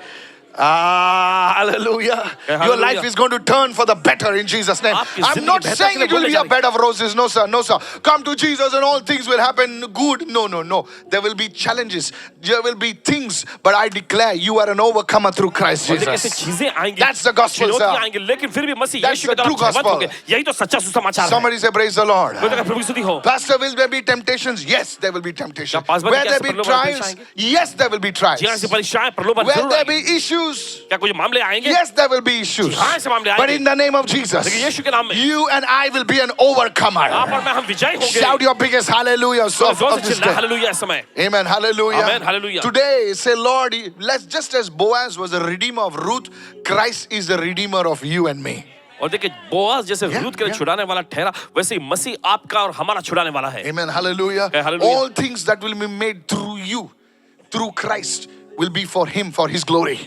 Speaker 1: Ah, hallelujah.
Speaker 2: hallelujah.
Speaker 1: Your life is going to turn for the better in Jesus' name.
Speaker 2: आपकी
Speaker 1: I'm
Speaker 2: जिंदगी
Speaker 1: not
Speaker 2: बेहतर
Speaker 1: saying
Speaker 2: के लिए
Speaker 1: it will
Speaker 2: बोले
Speaker 1: be
Speaker 2: जा
Speaker 1: a
Speaker 2: रही।
Speaker 1: bed of roses. No, sir. No, sir. Come to Jesus and all things will happen good. No, no, no. There will be challenges. There will be things. But I declare you are an overcomer through Christ
Speaker 2: और देखिए ऐसी
Speaker 1: Jesus.
Speaker 2: चीजें आएंगी,
Speaker 1: That's the gospel,
Speaker 2: चुनौतियां
Speaker 1: sir.
Speaker 2: आएंगी, लेकिन फिर भी मसीह
Speaker 1: That's
Speaker 2: यीशु
Speaker 1: the
Speaker 2: के द्वारा
Speaker 1: true
Speaker 2: जीवंत
Speaker 1: gospel.
Speaker 2: होंगे। यही तो सच्चा सुसमाचार है।
Speaker 1: Somebody say, praise the Lord.
Speaker 2: कोई तो कहे प्रभु की स्तुति हो।
Speaker 1: Pastor, will there be temptations? Yes, there will be temptations.
Speaker 2: क्या पास में
Speaker 1: Will
Speaker 2: क्या
Speaker 1: there
Speaker 2: ऐसे
Speaker 1: be
Speaker 2: प्रलोभन
Speaker 1: trials?
Speaker 2: आएंगे?
Speaker 1: Yes, there will be trials.
Speaker 2: जी हाँ, ऐसी परीक्षाएं प्रलोभन
Speaker 1: Will
Speaker 2: जरूर
Speaker 1: there
Speaker 2: आएंगे।
Speaker 1: be issues?
Speaker 2: क्या कुछ मामले आएंगे?
Speaker 1: Yes, there will be issues.
Speaker 2: हाँ, ऐसे मामले
Speaker 1: But
Speaker 2: आएंगे।
Speaker 1: in the name of Jesus,
Speaker 2: लेकिन यीशु के नाम में
Speaker 1: you and I will be an overcomer.
Speaker 2: आप और मैं हम विजयी होंगे।
Speaker 1: Shout your biggest hallelujah of
Speaker 2: जोर से
Speaker 1: this
Speaker 2: चिल्लाएं
Speaker 1: day.
Speaker 2: हालेलुया इस समय।
Speaker 1: Amen. Hallelujah.
Speaker 2: Amen, hallelujah.
Speaker 1: Today, say, Lord, let's just as Boaz was the redeemer of Ruth, Christ is the redeemer of you and me.
Speaker 2: और देखिए Boaz जैसे
Speaker 1: Yeah,
Speaker 2: Ruth के लिए
Speaker 1: yeah.
Speaker 2: छुड़ाने वाला ठहरा, वैसे ही मसीह आपका और हमारा छुड़ाने वाला है।
Speaker 1: Amen. Hallelujah.
Speaker 2: Okay, hallelujah.
Speaker 1: All things that will be made through you, through Christ, will be for Him, for His glory.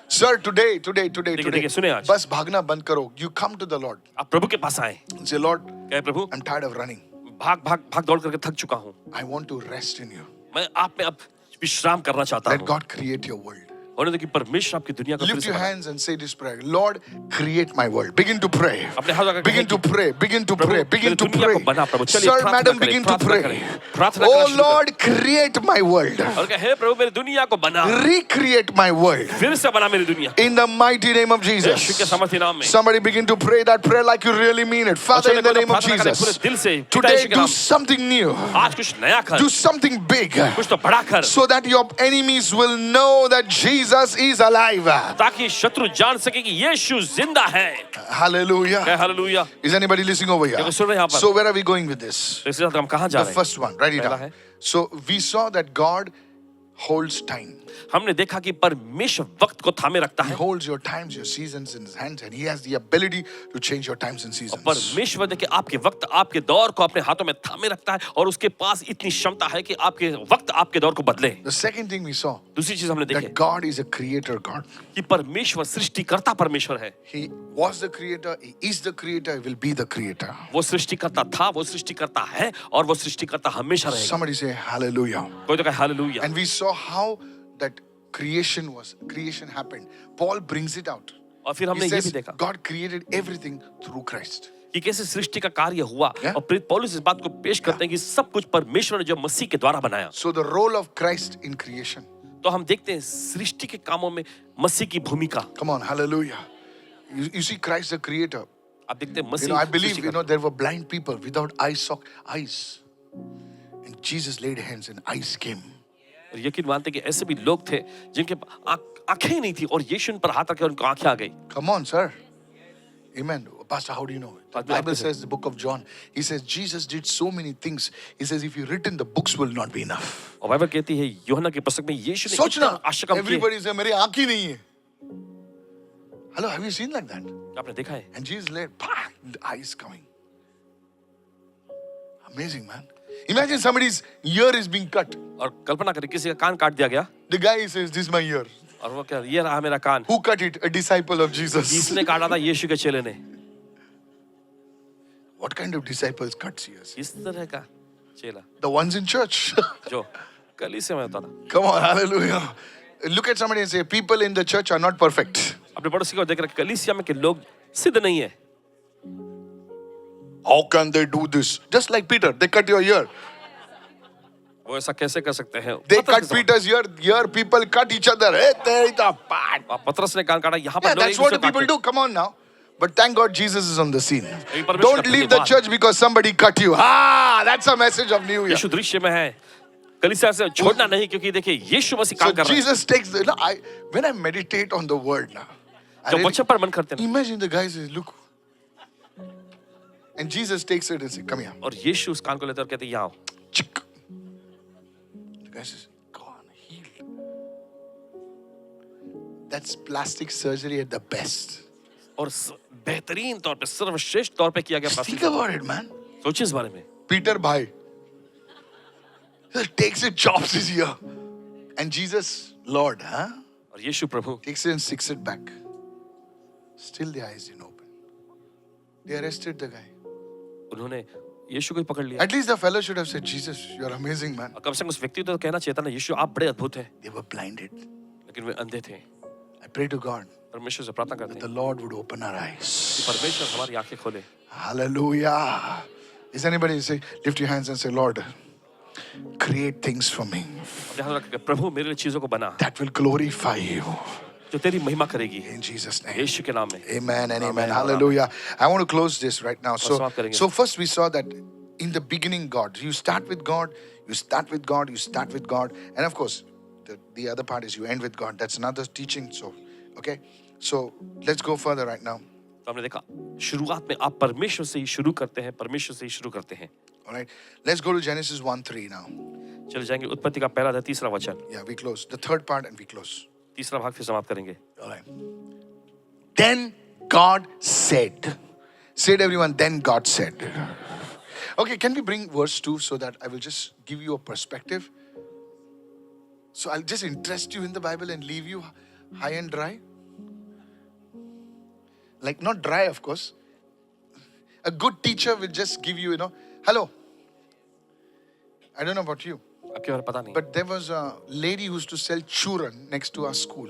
Speaker 1: Sir, today,
Speaker 2: देखिए, सुनिए आज।
Speaker 1: बस भागना बंद करो. You come to the Lord
Speaker 2: आप प्रभु के पास आए,
Speaker 1: and say, Lord,
Speaker 2: कहे प्रभु
Speaker 1: I'm tired of running.
Speaker 2: भाग दौड़ करके थक चुका हूँ,
Speaker 1: I want to rest in you.
Speaker 2: मैं आप में अब विश्राम करना चाहता
Speaker 1: Let
Speaker 2: हूँ।
Speaker 1: God create your world.
Speaker 2: और देखिए परमेश्वर आपकी दुनिया को फिर
Speaker 1: Lift
Speaker 2: से
Speaker 1: your
Speaker 2: बनाए।
Speaker 1: hands and say this prayer. Lord, create my world. Begin to pray.
Speaker 2: अपने हाथ लगाकर
Speaker 1: Begin to
Speaker 2: कहें कि
Speaker 1: pray. Begin to
Speaker 2: Prabhu,
Speaker 1: pray.
Speaker 2: मेरी
Speaker 1: Begin to
Speaker 2: दुनिया को
Speaker 1: pray.
Speaker 2: बना प्रभु। चलिए
Speaker 1: Sir,
Speaker 2: प्रार्थना
Speaker 1: madam,
Speaker 2: करें,
Speaker 1: begin to
Speaker 2: प्रार्थना
Speaker 1: pray.
Speaker 2: करें, प्रार्थना
Speaker 1: Oh
Speaker 2: करना शुरू करें।
Speaker 1: Lord, create my world.
Speaker 2: और कहे हे प्रभु मेरी दुनिया को बना,
Speaker 1: Recreate my world.
Speaker 2: फिर से बना मेरी दुनिया।
Speaker 1: In the mighty name of
Speaker 2: यीशु के
Speaker 1: Jesus.
Speaker 2: सामर्थी नाम में।
Speaker 1: Somebody begin to pray that prayer like you really mean it. Father,
Speaker 2: चलिए
Speaker 1: in the
Speaker 2: कोई तो
Speaker 1: name of
Speaker 2: प्रार्थना करें पूरे
Speaker 1: Jesus.
Speaker 2: दिल से, पिता
Speaker 1: Today,
Speaker 2: यीशु के
Speaker 1: do
Speaker 2: नाम।
Speaker 1: something new.
Speaker 2: आज कुछ नया कर,
Speaker 1: Do something big.
Speaker 2: कुछ तो बड़ा कर,
Speaker 1: So that your enemies will know that Jesus is alive.
Speaker 2: ताकि शत्रु जान सके कि यीशु जिंदा है।
Speaker 1: Hallelujah.
Speaker 2: कहे hallelujah.
Speaker 1: Is anybody listening over here?
Speaker 2: क्या सुन रहे हैं यहाँ पर?
Speaker 1: So where are we going with this?
Speaker 2: तो इसके साथ हम कहाँ जा
Speaker 1: The
Speaker 2: रहे हैं?
Speaker 1: first one, write it
Speaker 2: पहला
Speaker 1: down.
Speaker 2: है,
Speaker 1: So we saw that God holds time.
Speaker 2: हमने देखा कि परमेश्वर वक्त को थामे रखता
Speaker 1: He
Speaker 2: है।
Speaker 1: holds your times, your seasons in His hands, and He has the ability to change your times and seasons.
Speaker 2: परमेश्वर देखिए आपके वक्त आपके दौर को अपने हाथों में थामे रखता है और उसके पास इतनी क्षमता है कि आपके वक्त आपके दौर को बदले।
Speaker 1: The second thing we saw
Speaker 2: दूसरी चीज हमने देखी
Speaker 1: that God is a creator God.
Speaker 2: कि परमेश्वर सृष्टिकर्ता परमेश्वर है।
Speaker 1: He was the creator, He is the creator, He will be the creator.
Speaker 2: वो सृष्टिकर्ता था, वो सृष्टिकर्ता है और वो सृष्टिकर्ता हमेशा रहेगा।
Speaker 1: Somebody say hallelujah.
Speaker 2: कोई तो कहे hallelujah.
Speaker 1: And we saw how that creation happened. Paul brings it out.
Speaker 2: और फिर
Speaker 1: He
Speaker 2: हमने ये भी
Speaker 1: says
Speaker 2: देखा
Speaker 1: God created everything through Christ.
Speaker 2: कि कैसे सृष्टि का कार्य हुआ
Speaker 1: Yeah.
Speaker 2: और प्रेरित पौलुस इस बात को पेश करते हैं कि सब कुछ परमेश्वर ने जो मसीह के द्वारा बनाया।
Speaker 1: So the role of Christ in creation.
Speaker 2: तो हम देखते हैं सृष्टि के कामों में मसीह की भूमिका।
Speaker 1: Come on, hallelujah. You see Christ the creator.
Speaker 2: आप देखते हैं
Speaker 1: I
Speaker 2: मसीह
Speaker 1: believe,
Speaker 2: सृष्टिकर्ता।
Speaker 1: there were blind people without eyes. And Jesus laid hands and eyes came.
Speaker 2: और यकीन मानते हैं कि ऐसे भी लोग थे जिनके आंखें ही नहीं थी और यीशु उन पर हाथ रखे और उनको आंखें आ गई।
Speaker 1: Come on, sir. Amen. Pastor, how do you know it? The
Speaker 2: Pastor,
Speaker 1: Bible
Speaker 2: आपके
Speaker 1: says, the book of John, he says, Jesus did so many things. He says, if you written, the books will not be enough.
Speaker 2: और Bible कहती है यूहन्ना के पुस्तक में यीशु ने
Speaker 1: सोचना,
Speaker 2: इतना आश्चर्य काम किए।
Speaker 1: everybody say, मेरी आंख ही नहीं है. Hello, have you seen like that?
Speaker 2: आपने देखा है?
Speaker 1: And Jesus laid, the eyes coming. Amazing, man. Imagine somebody's ear is being cut.
Speaker 2: और कल्पना करें किसी का कान काट दिया गया
Speaker 1: The guy says, this is my ear.
Speaker 2: और वो क्या ये रहा मेरा कान।
Speaker 1: Who cut it? A disciple of Jesus.
Speaker 2: जिसने काटा था यीशु के चेले ने।
Speaker 1: What kind of disciples cuts ears?
Speaker 2: इस तरह का चेला
Speaker 1: The ones in church.
Speaker 2: जो कलीसिया में होता था।
Speaker 1: Come on, hallelujah. Look at somebody and say, people in the church are not perfect.
Speaker 2: अपने पड़ोसी को देख रहे कलीसिया में के लोग सिद्ध नहीं है।
Speaker 1: How can they do this? Just like Peter, they cut your ear.
Speaker 2: वो वो ऐसा कैसे कर सकते हैं?
Speaker 1: They
Speaker 2: पतरस
Speaker 1: cut
Speaker 2: के समान।
Speaker 1: Peter's ear. Here people cut each other. Hey, there is a bad.
Speaker 2: पतरस ने कान काटा, यहाँ
Speaker 1: Yeah,
Speaker 2: पर लोग
Speaker 1: that's
Speaker 2: एक
Speaker 1: what
Speaker 2: दूसरे
Speaker 1: the
Speaker 2: को
Speaker 1: people
Speaker 2: काटते
Speaker 1: do. Come on now. But thank God Jesus is on the scene.
Speaker 2: परमेश्वर
Speaker 1: Don't
Speaker 2: का
Speaker 1: leave the
Speaker 2: धन्यवाद।
Speaker 1: church because somebody cut you. Ah, that's a message of New
Speaker 2: हैं।
Speaker 1: Year.
Speaker 2: यीशु दृश्य में है, कलीसिया से छोड़ना नहीं, क्योंकि देखिए यीशु मसीह
Speaker 1: So
Speaker 2: काम कर रहा है।
Speaker 1: Jesus takes the. No, when I meditate on the word now, I
Speaker 2: जब
Speaker 1: really-
Speaker 2: वचन पर मन करते हैं
Speaker 1: imagine the guy says, "Look," and Jesus takes it and says, "Come here."
Speaker 2: और यीशु उस कान को लेते और कहते हैं, यहाँ आओ।
Speaker 1: Chick. The guy says, "Go on, heal." That's plastic surgery at the best.
Speaker 2: और बेहतरीन तौर पे, सर्वश्रेष्ठ तौर पे किया गया
Speaker 1: Just think
Speaker 2: प्रार्थना।
Speaker 1: about it, man.
Speaker 2: सोचिए इस बारे में।
Speaker 1: Peter bhai takes it, chops his ear, and Jesus, Lord, huh?
Speaker 2: और यीशु प्रभु
Speaker 1: Takes it and sticks it back. Still the eyes didn't open. They arrested the guy.
Speaker 2: उन्होंने यीशु को ही पकड़ लिया।
Speaker 1: At least the fellow should have said, "Jesus, you're amazing, man."
Speaker 2: और कम से कम उस व्यक्ति को तो कहना चाहिए था ना, यीशु आप बड़े अद्भुत हैं।
Speaker 1: They were blinded.
Speaker 2: लेकिन वे अंधे थे।
Speaker 1: I pray to God
Speaker 2: परमेश्वर से प्रार्थना करते
Speaker 1: that
Speaker 2: हैं
Speaker 1: the Lord would open our eyes.
Speaker 2: कि परमेश्वर हमारी आंखें खोले।
Speaker 1: Hallelujah. Is anybody say, lift your hands and say, "Lord, create things for me
Speaker 2: ध्यान रख के प्रभु मेरे लिए चीजों को बना
Speaker 1: that will glorify you."
Speaker 2: जो तेरी महिमा करेगी,
Speaker 1: In Jesus' name.
Speaker 2: यीशु के नाम में।
Speaker 1: Amen and amen.
Speaker 2: Amen.
Speaker 1: Hallelujah. I want to close this right now.
Speaker 2: समाप्त करेंगे।
Speaker 1: So first we saw that in the beginning, God. You start with God, you start with God, you start with God. And of course, the other part is you end with God. That's another teaching. So, okay. So let's go further right now.
Speaker 2: तो हमने देखा शुरुआत में आप परमेश्वर से ही शुरू करते हैं, परमेश्वर से ही शुरू करते हैं।
Speaker 1: All right. Let's go to Genesis 1:3 now.
Speaker 2: चले जाएंगे उत्पत्ति का पहला अध्याय तीसरा वचन,
Speaker 1: Yeah, we close. The third part and we close.
Speaker 2: तीसरा भाग फिर समाप्त करेंगे।
Speaker 1: All right. Then God said. Said everyone, then God said. Okay, can we bring verse 2 so that I will just give you a perspective? So I'll just interest you in the Bible and leave you high and dry. Like not dry, of course. A good teacher will just give you, hello. I don't know about you,
Speaker 2: आपके बारे में पता नहीं,
Speaker 1: but there was a lady who used to sell churran next to our school.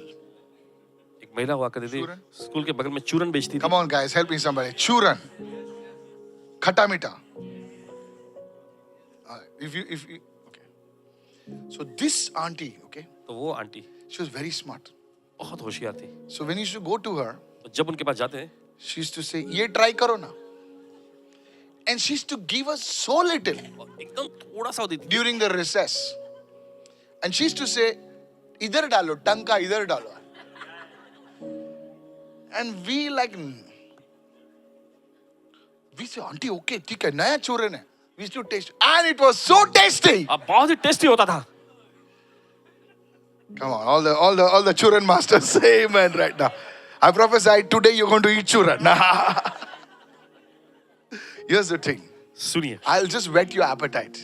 Speaker 2: एक महिला हुआ करती थी,
Speaker 1: चूरन?
Speaker 2: स्कूल के बगल में चूरन बेचती थी।
Speaker 1: Come on, guys, help me somebody. Churran. Khata mita. If you, okay. So this auntie, okay,
Speaker 2: तो वो aunty
Speaker 1: she was very smart.
Speaker 2: बहुत होशियार थी।
Speaker 1: So when you used to go to her,
Speaker 2: तो जब उनके पास जाते हैं,
Speaker 1: she used to say, "Ye try karo na." And she used to give us so little
Speaker 2: एकदम थोड़ा सा होती थी।
Speaker 1: during the recess. And she used to say, "Idhar dalo, tanka idhar dalo." And we say, "Auntie, okay, ठीक है, नया churran है." We used to taste, and it was so tasty.
Speaker 2: अब बहुत ही टेस्टी होता था।
Speaker 1: Come on, all the churran masters say amen right now. I prophesy today you're going to eat churran. Here's the thing.
Speaker 2: सुनिए,
Speaker 1: I'll just whet your appetite.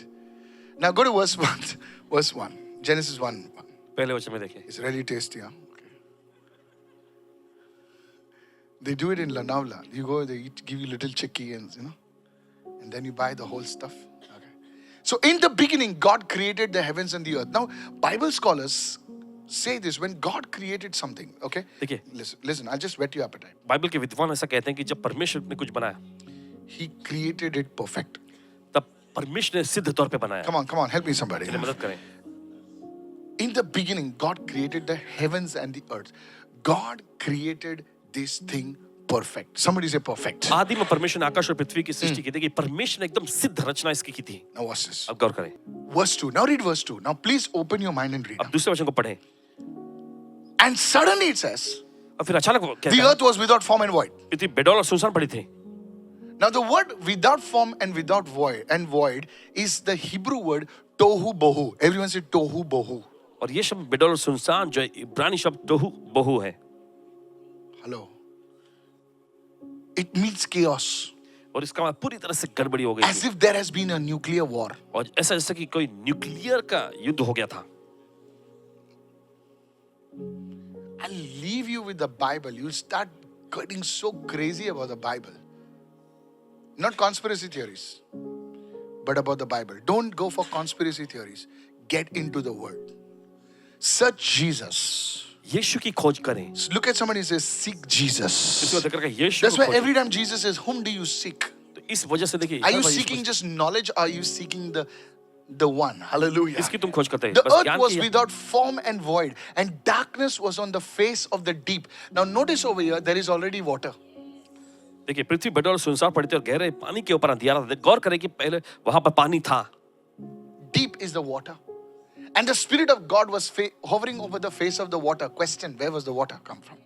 Speaker 1: Now go to verse 1. Verse 1. Genesis 1.
Speaker 2: पहले वचन में देखिए,
Speaker 1: It's really tasty, huh? Okay. They do it in Lonavala. You go, they give you little chikki and then you buy the whole stuff. Okay. So in the beginning, God created the heavens and the earth. Now, Bible scholars say this, when God created something, okay?
Speaker 2: देखिए,
Speaker 1: Listen, I'll just whet your appetite.
Speaker 2: Bible के विद्वान ऐसा कहते हैं कि जब परमेश्वर ने कुछ बनाया,
Speaker 1: He created it perfect.
Speaker 2: तब परमेश्वर ने सिद्ध तौर पे बनाया।
Speaker 1: Come on, help me somebody.
Speaker 2: चलिए मदद करें।
Speaker 1: In the beginning, God created the heavens and the earth. God created this thing perfect. Somebody say perfect.
Speaker 2: आदि में परमेश्वर ने आकाश और पृथ्वी की सृष्टि की थी कि परमेश्वर ने एकदम सिद्ध रचना इसकी की थी।
Speaker 1: Now watch this.
Speaker 2: अब गौर करें,
Speaker 1: Verse 2. Now read verse 2. Now please open your mind and read.
Speaker 2: अब दूसरे वचन को पढ़ें।
Speaker 1: And suddenly it says,
Speaker 2: और फिर अचानक वो कहता
Speaker 1: the
Speaker 2: है,
Speaker 1: earth was without form and void.
Speaker 2: पृथ्वी बेडौल और सुनसान पड़ी थी।
Speaker 1: Now the word without form and without void is the Hebrew word tohu bohu. Everyone say tohu bohu.
Speaker 2: और ये शब्द बेडौल और सुनसान जो है इब्रानी शब्द टोहू बहु है,
Speaker 1: Hello. It means chaos.
Speaker 2: और इसका मतलब पूरी तरह से गड़बड़ी हो गई
Speaker 1: As
Speaker 2: थी,
Speaker 1: if there has been a nuclear war.
Speaker 2: और ऐसा जैसा कि कोई न्यूक्लियर का युद्ध हो गया था।
Speaker 1: I'll leave you with the Bible. You'll start getting so crazy about the Bible. Not conspiracy theories, but about the Bible. Don't go for conspiracy theories. Get into the Word. Search Jesus.
Speaker 2: यीशु की खोज करें।
Speaker 1: Look at somebody and say, seek
Speaker 2: इसको
Speaker 1: Jesus.
Speaker 2: देखकर कहा, यीशु
Speaker 1: That's
Speaker 2: को
Speaker 1: why
Speaker 2: खोजो।
Speaker 1: every time Jesus says, whom do you seek?
Speaker 2: तो इस वजह से देखिए,
Speaker 1: Are
Speaker 2: her
Speaker 1: you
Speaker 2: bar Yeshu
Speaker 1: seeking just knowledge? Or are you seeking the the one. Hallelujah.
Speaker 2: इसकी तुम खोज करते
Speaker 1: The
Speaker 2: बस
Speaker 1: earth
Speaker 2: ज्ञान
Speaker 1: was
Speaker 2: की है।
Speaker 1: without form and void, and darkness was on the face of the deep. Now, notice over here, there is already water.
Speaker 2: देखिए पृथ्वी बड़ी और सुनसान पड़ी थी और गहरे पानी के ऊपर अंधियारा था। गौर करें कि पहले वहां पर पानी था।
Speaker 1: Deep is the water. And the Spirit of God was hovering over the face of the water. Question, where was the water come from?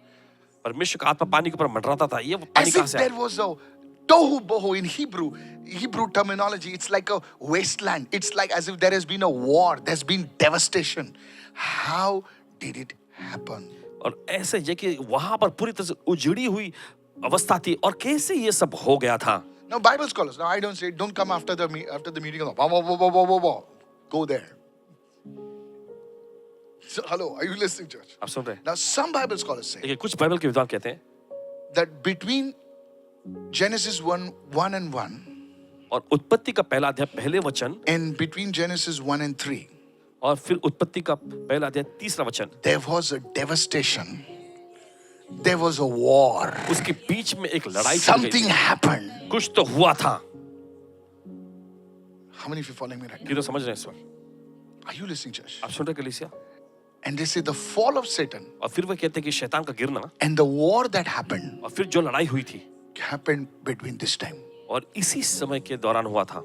Speaker 2: परमेश्वर का आत्मा पानी के ऊपर मंडराता था। ये पानी
Speaker 1: As
Speaker 2: कहाँ
Speaker 1: if
Speaker 2: से
Speaker 1: there
Speaker 2: आया?
Speaker 1: was a tohu bohu in Hebrew terminology. It's like a wasteland. It's like as if there has been a war. There's been devastation. How did it happen?
Speaker 2: और ऐसे ये कि वहां पर पूरी तरह से उजड़ी हुई अवस्था थी और कैसे ये सब हो गया था?
Speaker 1: Now, Bible scholars. Now, I don't say don't come after the meeting. Whoa. Go there. So, hello, are you listening, church?
Speaker 2: आप सुन रहे हैं?
Speaker 1: Now, some Bible scholars say
Speaker 2: देखिए कुछ बाइबल के विद्वान कहते हैं
Speaker 1: that between Genesis 1 and 1
Speaker 2: और उत्पत्ति का पहला अध्याय पहले वचन
Speaker 1: and between Genesis 1 and 3,
Speaker 2: और फिर उत्पत्ति का पहला अध्याय तीसरा वचन,
Speaker 1: there was a devastation. There was a war.
Speaker 2: उसके बीच में एक लड़ाई चल गई
Speaker 1: Something
Speaker 2: थी।
Speaker 1: happened.
Speaker 2: कुछ तो हुआ था।
Speaker 1: How many of you following me right now?
Speaker 2: कि तो समझ रहे हैं इस बार?
Speaker 1: Are you listening, church?
Speaker 2: आप सुन रहे हैं कलीसिया?
Speaker 1: And they say the fall of Satan
Speaker 2: और फिर वो कहते हैं कि शैतान का गिरना
Speaker 1: and the war that happened
Speaker 2: और फिर जो लड़ाई हुई थी
Speaker 1: happened between this time.
Speaker 2: और इसी समय के दौरान हुआ था।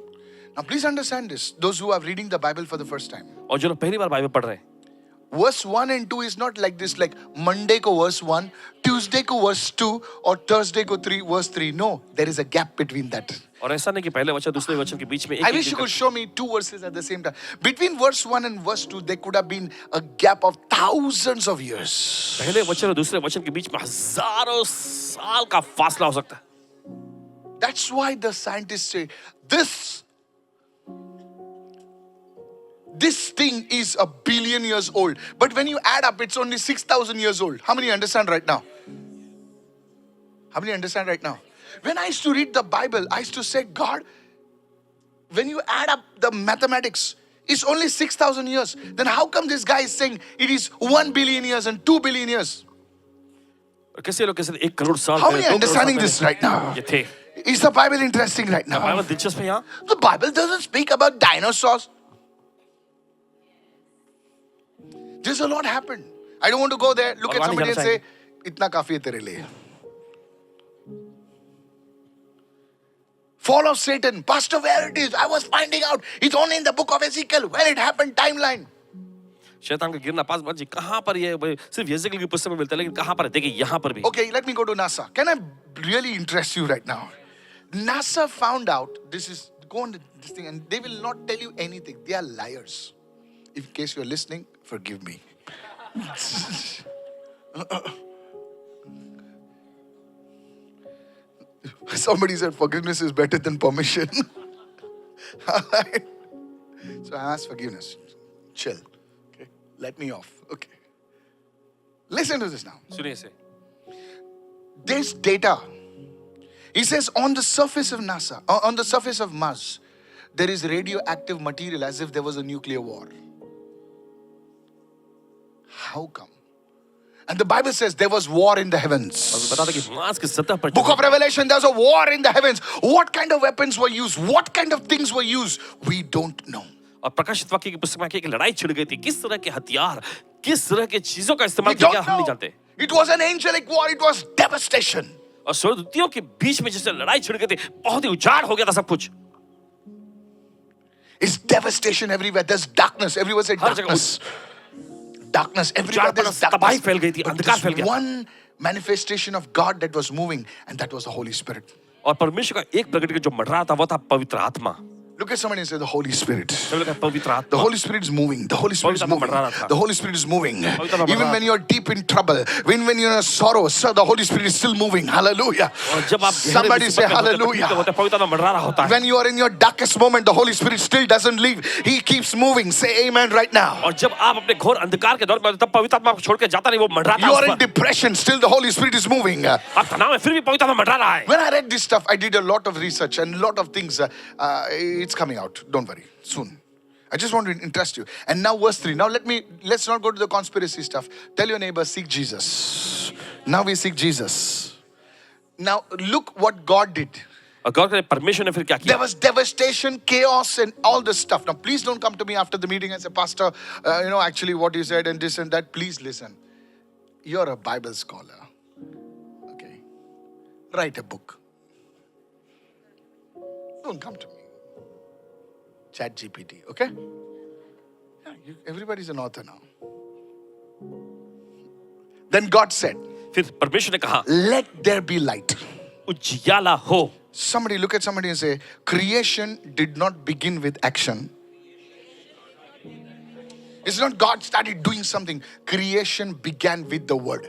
Speaker 1: Now, please understand this. Those who are reading the Bible for the first time.
Speaker 2: और जो लोग पहली बार बाइबल पढ़ रहे हैं,
Speaker 1: Verse 1 and 2 is not like this, like Monday ko verse 1, Tuesday ko verse 2, or Thursday ko verse 3. No, there is a gap between that.
Speaker 2: और ऐसा नहीं कि पहले वचन दूसरे वचन के बीच में
Speaker 1: I
Speaker 2: एक
Speaker 1: wish you could show me two verses at the same time. Between verse 1 and verse 2, there could have been a gap of thousands of years.
Speaker 2: पहले वचन और दूसरे वचन के बीच में हजारों साल का फासला हो सकता है।
Speaker 1: That's why the scientists say this thing is 1 billion years old. But when you add up, it's only 6,000 years old. How many understand right now? How many understand right now? When I used to read the Bible, I used to say, God, when you add up the mathematics, it's only 6,000 years. Then how come this guy is saying it is 1 billion years and 2 billion years?
Speaker 2: कैसे लोग कैसे 1 करोड़ साल
Speaker 1: How
Speaker 2: पहले,
Speaker 1: many
Speaker 2: 2 crore
Speaker 1: understanding
Speaker 2: साल
Speaker 1: this
Speaker 2: पहले
Speaker 1: right now?
Speaker 2: ये थे।
Speaker 1: Is the Bible interesting right now?
Speaker 2: Bible दिलचस्प है यहाँ।
Speaker 1: The Bible doesn't speak about dinosaurs. There's a lot happened. I don't want to go there. Look at
Speaker 2: और
Speaker 1: somebody and
Speaker 2: जाना
Speaker 1: say, "Itna kafi hai tere liye." Fall of Satan. Pastor, where it is? I was finding out. It's only in the book of Ezekiel. When it happened, timeline.
Speaker 2: शैतान का गिरना पास जी कहाँ पर ये सिर्फ यहेजकेल की पुस्तक में मिलता है लेकिन कहाँ पर है देखिए यहाँ पर भी
Speaker 1: Okay, let me go to NASA. Can I really interest you right now? NASA found out, go on this thing, and they will not tell you anything. They are liars. In case you're listening, forgive me. Somebody said forgiveness is better than permission. Alright? So I ask forgiveness. Chill. Okay? Let me off. Okay. Listen to this now.
Speaker 2: सुनिए इसे
Speaker 1: This data, he says on the surface of NASA, on the surface of Mars, there is radioactive material as if there was a nuclear war. How come? And the Bible says there was war in the
Speaker 2: और
Speaker 1: heavens.
Speaker 2: बताता कि Mars की सतह पर
Speaker 1: Book of Revelation, there's a war in the heavens. What kind of weapons were used? What kind of things were used? We don't know.
Speaker 2: और प्रकाशित वाक्य की पुस्तक में एक लड़ाई छिड़ गई थी किस तरह के हथियार किस तरह के चीजों का
Speaker 1: We
Speaker 2: इस्तेमाल किया गया
Speaker 1: don't
Speaker 2: हम नहीं
Speaker 1: know.
Speaker 2: जानते
Speaker 1: It was an angelic war. It was devastation.
Speaker 2: और स्वर्गदूतियों के बीच में जैसे लड़ाई छिड़ गई थी बहुत ही उजाड़ हो गया था सब कुछ
Speaker 1: It's devastation everywhere. There's darkness. Everywhere say
Speaker 2: हर जगह
Speaker 1: darkness. Darkness everywhere. There's
Speaker 2: तबाही फैल गई
Speaker 1: darkness.
Speaker 2: थी
Speaker 1: But
Speaker 2: अंधकार फैल
Speaker 1: there's
Speaker 2: गया
Speaker 1: one manifestation of God that was moving, and that was the Holy Spirit.
Speaker 2: और परमेश्वर का एक प्रकट जो मंडरा था वो था पवित्र आत्मा
Speaker 1: Look at somebody and say the Holy Spirit.
Speaker 2: सब लोग पवित्र
Speaker 1: The
Speaker 2: आत्मा
Speaker 1: Holy Spirit is moving. The Holy Spirit is
Speaker 2: पवित्र आत्मा
Speaker 1: moving.
Speaker 2: मंडरा रहा था।
Speaker 1: The Holy Spirit is moving.
Speaker 2: पवित्र आत्मा
Speaker 1: Even
Speaker 2: मंडरा
Speaker 1: when you're deep in trouble, when you're in sorrow, so the Holy Spirit is still moving. Hallelujah.
Speaker 2: और जब आप गहरे
Speaker 1: Somebody
Speaker 2: मुसीबत
Speaker 1: say
Speaker 2: में होते हैं,
Speaker 1: hallelujah.
Speaker 2: तकलीफ में होते हैं, पवित्र आत्मा मंडरा रहा होता है
Speaker 1: When you are in your darkest moment, the Holy Spirit still doesn't leave. He keeps moving. Say amen right now.
Speaker 2: और जब आप अपने घोर अंधकार के दौर में होते हैं, तब पवित्र आत्मा आपको छोड़ के जाता नहीं वो मंडराता
Speaker 1: You
Speaker 2: है
Speaker 1: are
Speaker 2: उस
Speaker 1: in
Speaker 2: पर
Speaker 1: depression, still the Holy Spirit is moving.
Speaker 2: आप तनाव में फिर भी पवित्र आत्मा मंडरा रहा है
Speaker 1: When I read this stuff, I did a lot of research and a lot of things. It's coming out. Don't worry. Soon. I just want to interest you. And now verse 3. Now let's not go to the conspiracy stuff. Tell your neighbor, seek Jesus. Now we seek Jesus. Now look what God did.
Speaker 2: और और गौर करें परमेश्वर ने फिर क्या
Speaker 1: There
Speaker 2: किया?
Speaker 1: was devastation, chaos, and all this stuff. Now, please don't come to me after the meeting and say, Pastor, actually what you said and this and that. Please listen. You're a Bible scholar. Okay. Write a book. Don't come to me. Chat GPT, okay? Yeah, everybody's an author now. Then God said,
Speaker 2: फिर परमेश्वर ने कहा
Speaker 1: let there be light.
Speaker 2: उजियाला हो.
Speaker 1: Somebody look at somebody and say, creation did not begin with action. It's not God started doing something. Creation began with the word.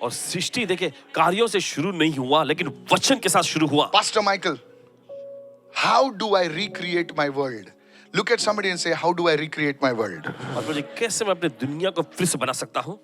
Speaker 2: और सृष्टि देखे कार्यों से शुरू नहीं हुआ लेकिन वचन के साथ शुरू हुआ.
Speaker 1: Pastor Michael, how do I recreate my world? Look at somebody and say, how do I recreate my world?
Speaker 2: और मुझे कैसे मैं अपने दुनिया को फिर से बना सकता हूँ?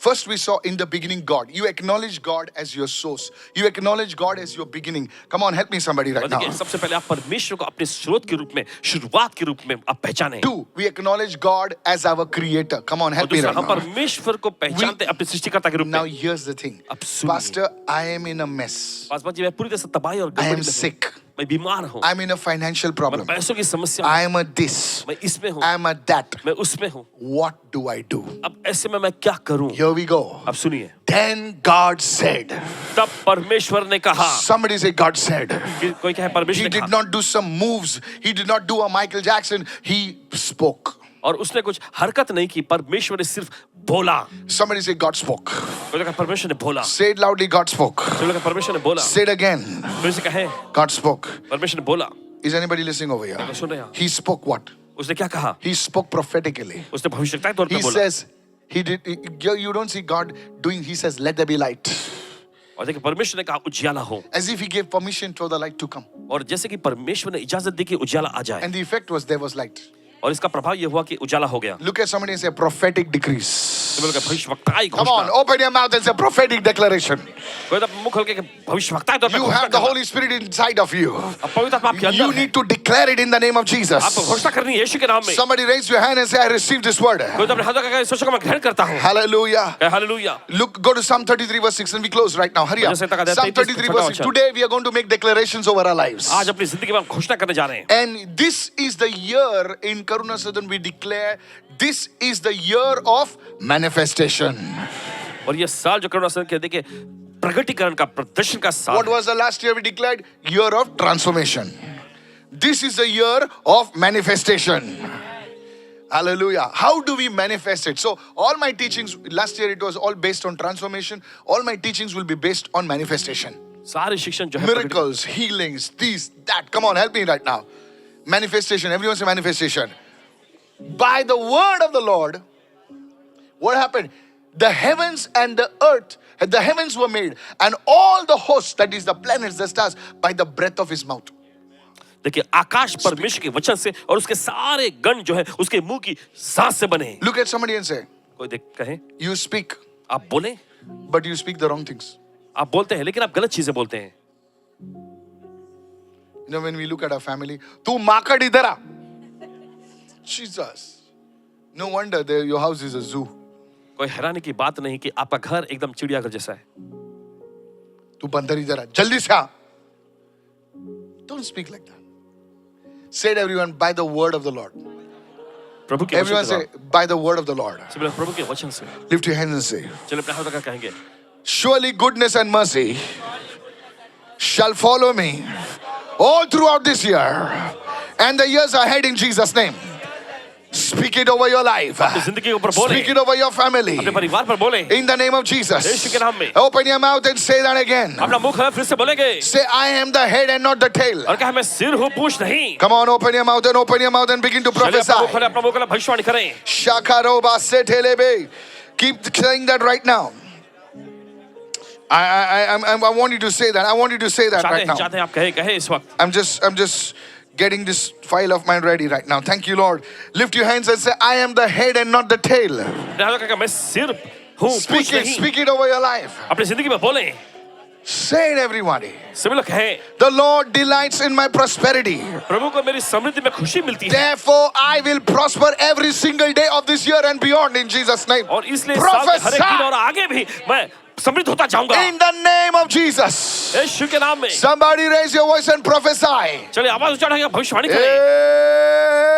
Speaker 1: First we saw in the beginning God. You acknowledge God as your source. You acknowledge God as your beginning. Come on, help me somebody right
Speaker 2: और
Speaker 1: now.
Speaker 2: देखिए सबसे पहले आप परमेश्वर को अपने स्रोत के रूप में, शुरुआत के रूप में आप पहचानें.
Speaker 1: Two, we acknowledge God as our creator. Come on,
Speaker 2: और
Speaker 1: help me
Speaker 2: दूसरा
Speaker 1: right
Speaker 2: हम
Speaker 1: now.
Speaker 2: परमेश्वर को पहचानते अपने सृष्टिकर्ता के रूप
Speaker 1: Now
Speaker 2: में.
Speaker 1: here's the thing.
Speaker 2: अब सुनिए.
Speaker 1: Pastor, I am in a mess.
Speaker 2: Paswan ji मैं पूरी तरह से तबाही और
Speaker 1: I
Speaker 2: गड़बड़ी
Speaker 1: am
Speaker 2: में हूँ.
Speaker 1: sick.
Speaker 2: मैं बीमार हूँ.
Speaker 1: I'm in a financial
Speaker 2: मैं
Speaker 1: problem.
Speaker 2: पैसों की समस्या में.
Speaker 1: I am a this.
Speaker 2: मैं इसमें हूँ.
Speaker 1: I am a that.
Speaker 2: मैं उसमें हूँ.
Speaker 1: What do I do?
Speaker 2: अब ऐसे में मैं क्या करूँ?
Speaker 1: Here we go.
Speaker 2: अब सुनिए.
Speaker 1: Then God said.
Speaker 2: तब परमेश्वर ने कहा.
Speaker 1: Somebody say God said.
Speaker 2: कोई कहे परमेश्वर
Speaker 1: He
Speaker 2: ने
Speaker 1: did
Speaker 2: कहा.
Speaker 1: not do some moves. He did not do a Michael Jackson. He spoke.
Speaker 2: और उसने कुछ हरकत नहीं की. परमेश्वर ने सिर्फ बोला.
Speaker 1: Somebody say God spoke.
Speaker 2: कोई कहे परमेश्वर ने बोला.
Speaker 1: Say it loudly. God spoke.
Speaker 2: कोई कहे परमेश्वर ने बोला.
Speaker 1: Say it again.
Speaker 2: फिर से कहे
Speaker 1: God spoke.
Speaker 2: परमेश्वर ने बोला.
Speaker 1: Is anybody listening over here?
Speaker 2: तो सुन रहे हैं.
Speaker 1: He spoke what?
Speaker 2: उसने क्या कहा?
Speaker 1: He spoke prophetically.
Speaker 2: उसने भविष्यवाणी तौर पे
Speaker 1: He
Speaker 2: बोला.
Speaker 1: says, you don't see God doing, he says, let there be light.
Speaker 2: और देखिए परमेश्वर ने कहा उजियाला हो.
Speaker 1: As if he gave permission for the light to come.
Speaker 2: और जैसे कि परमेश्वर ने इजाजत दी कि उजाला आ जाए.
Speaker 1: And the effect was there was light.
Speaker 2: और इसका प्रभाव ये हुआ कि उजाला हो गया.
Speaker 1: Look at somebody and say prophetic decrees.
Speaker 2: तो बोल के भविष्यवक्ताई
Speaker 1: Come on,
Speaker 2: घोषणा.
Speaker 1: open your mouth and say prophetic declaration.
Speaker 2: कोई तो मुंह खोल के भविष्यवक्ताई तौर पे
Speaker 1: You
Speaker 2: घोषणा
Speaker 1: have the
Speaker 2: करना.
Speaker 1: Holy Spirit inside of you.
Speaker 2: अब पवित्र आत्मा आपके
Speaker 1: You
Speaker 2: अंदर है.
Speaker 1: need to declare it in the name of Jesus.
Speaker 2: आप घोषणा करनी है यीशु के नाम में.
Speaker 1: Somebody raise your hand and say, I received this word.
Speaker 2: कोई तो अपने हाथों का सोचो कि मैं ग्रहण करता हूँ.
Speaker 1: Hallelujah.
Speaker 2: Hallelujah.
Speaker 1: Look, go to Psalm 33 verse 6 and we close right now. Hurry up. Psalm 33 verse 6. Today we are going to make declarations over our lives.
Speaker 2: आज अपनी जिंदगी में हम घोषणा करने जा रहे हैं.
Speaker 1: And this is the year in Karuna Southern we declare this is the year of manifestation.
Speaker 2: और ये साल जो करुणा सदन के देखिए प्रगटीकरण का प्रदर्शन का साल.
Speaker 1: What was the last year we declared? Year of transformation. This is the year of manifestation. Hallelujah. How do we manifest it? So all my teachings, last year it was all based on transformation. All my teachings will be based on manifestation.
Speaker 2: सारे शिक्षण जो है
Speaker 1: Miracles, healings, this, that. Come on, help me right now. Manifestation. Everyone say manifestation. By the word of the Lord, what happened? The heavens and the earth, the heavens were made, and all the hosts, that is the planets, the stars, by the breath of his mouth.
Speaker 2: देखिए आकाश परमेश्वर के वचन से और उसके सारे गण जो है उसके मुंह की सांस से बने.
Speaker 1: Look at somebody and say,
Speaker 2: कोई देख कहे
Speaker 1: you speak,
Speaker 2: आप बोले,
Speaker 1: but you speak the wrong things.
Speaker 2: आप बोलते हैं लेकिन आप गलत चीजें बोलते हैं.
Speaker 1: You know, when we look at our family, tu makad idhar aa. Jesus. No wonder your house is a zoo.
Speaker 2: कोई हैरानी की बात नहीं कि आपका घर एकदम चिड़ियाघर जैसा है.
Speaker 1: तू बंदर इधर आ, जल्दी से आ. Don't speak like that. Say it everyone by the word of the Lord.
Speaker 2: प्रभु के
Speaker 1: Everyone
Speaker 2: वचन
Speaker 1: say
Speaker 2: से.
Speaker 1: by the word of the Lord.
Speaker 2: सब लोग प्रभु के वचन से.
Speaker 1: Lift your hands and say,
Speaker 2: चलिए अपने हाथों का कहेंगे.
Speaker 1: surely goodness and mercy shall follow me all throughout this year and the years ahead in Jesus' name. Speak it over your life.
Speaker 2: अपनी जिंदगी के ऊपर बोले.
Speaker 1: Speak it over your family.
Speaker 2: अपने परिवार पर बोले.
Speaker 1: In the name of
Speaker 2: Yeshu
Speaker 1: Jesus.
Speaker 2: के नाम में.
Speaker 1: Open your mouth and say that again.
Speaker 2: अपना मुंह खोले फिर से बोलेंगे.
Speaker 1: Say, I am the head and not the tail.
Speaker 2: और कहा मैं सिर हूँ पूंछ नहीं.
Speaker 1: Come on, open your mouth and begin to
Speaker 2: चलिए
Speaker 1: prophesy.
Speaker 2: अपना मुंह खोले भविष्यवाणी करें.
Speaker 1: Shakaroba setelebe. Keep saying that right now. I want you to say that. I want you to say that right now.
Speaker 2: चाहते हैं आप कहे इस वक्त.
Speaker 1: I'm just getting this file of mine ready right now. Thank you, Lord. Lift your hands and say, I am the head and not the tail.
Speaker 2: मैं सिर हूँ पूंछ नहीं.
Speaker 1: Speak it over your life.
Speaker 2: अपनी जिंदगी में बोले.
Speaker 1: Say it, everybody.
Speaker 2: सभी लोग कहें.
Speaker 1: The Lord delights in my prosperity.
Speaker 2: प्रभु को मेरी समृद्धि में खुशी मिलती है.
Speaker 1: Therefore, I will prosper every single day of this year and beyond in Jesus' name.
Speaker 2: और इसलिए साल के हर एक दिन और आगे भी मैं समृद्ध होता जाऊंगा
Speaker 1: In the name of Jesus.
Speaker 2: यीशु के नाम में।
Speaker 1: Somebody raise your voice and prophesy.
Speaker 2: चलिए आवाज उठाएंगे, भविष्यवाणी करें,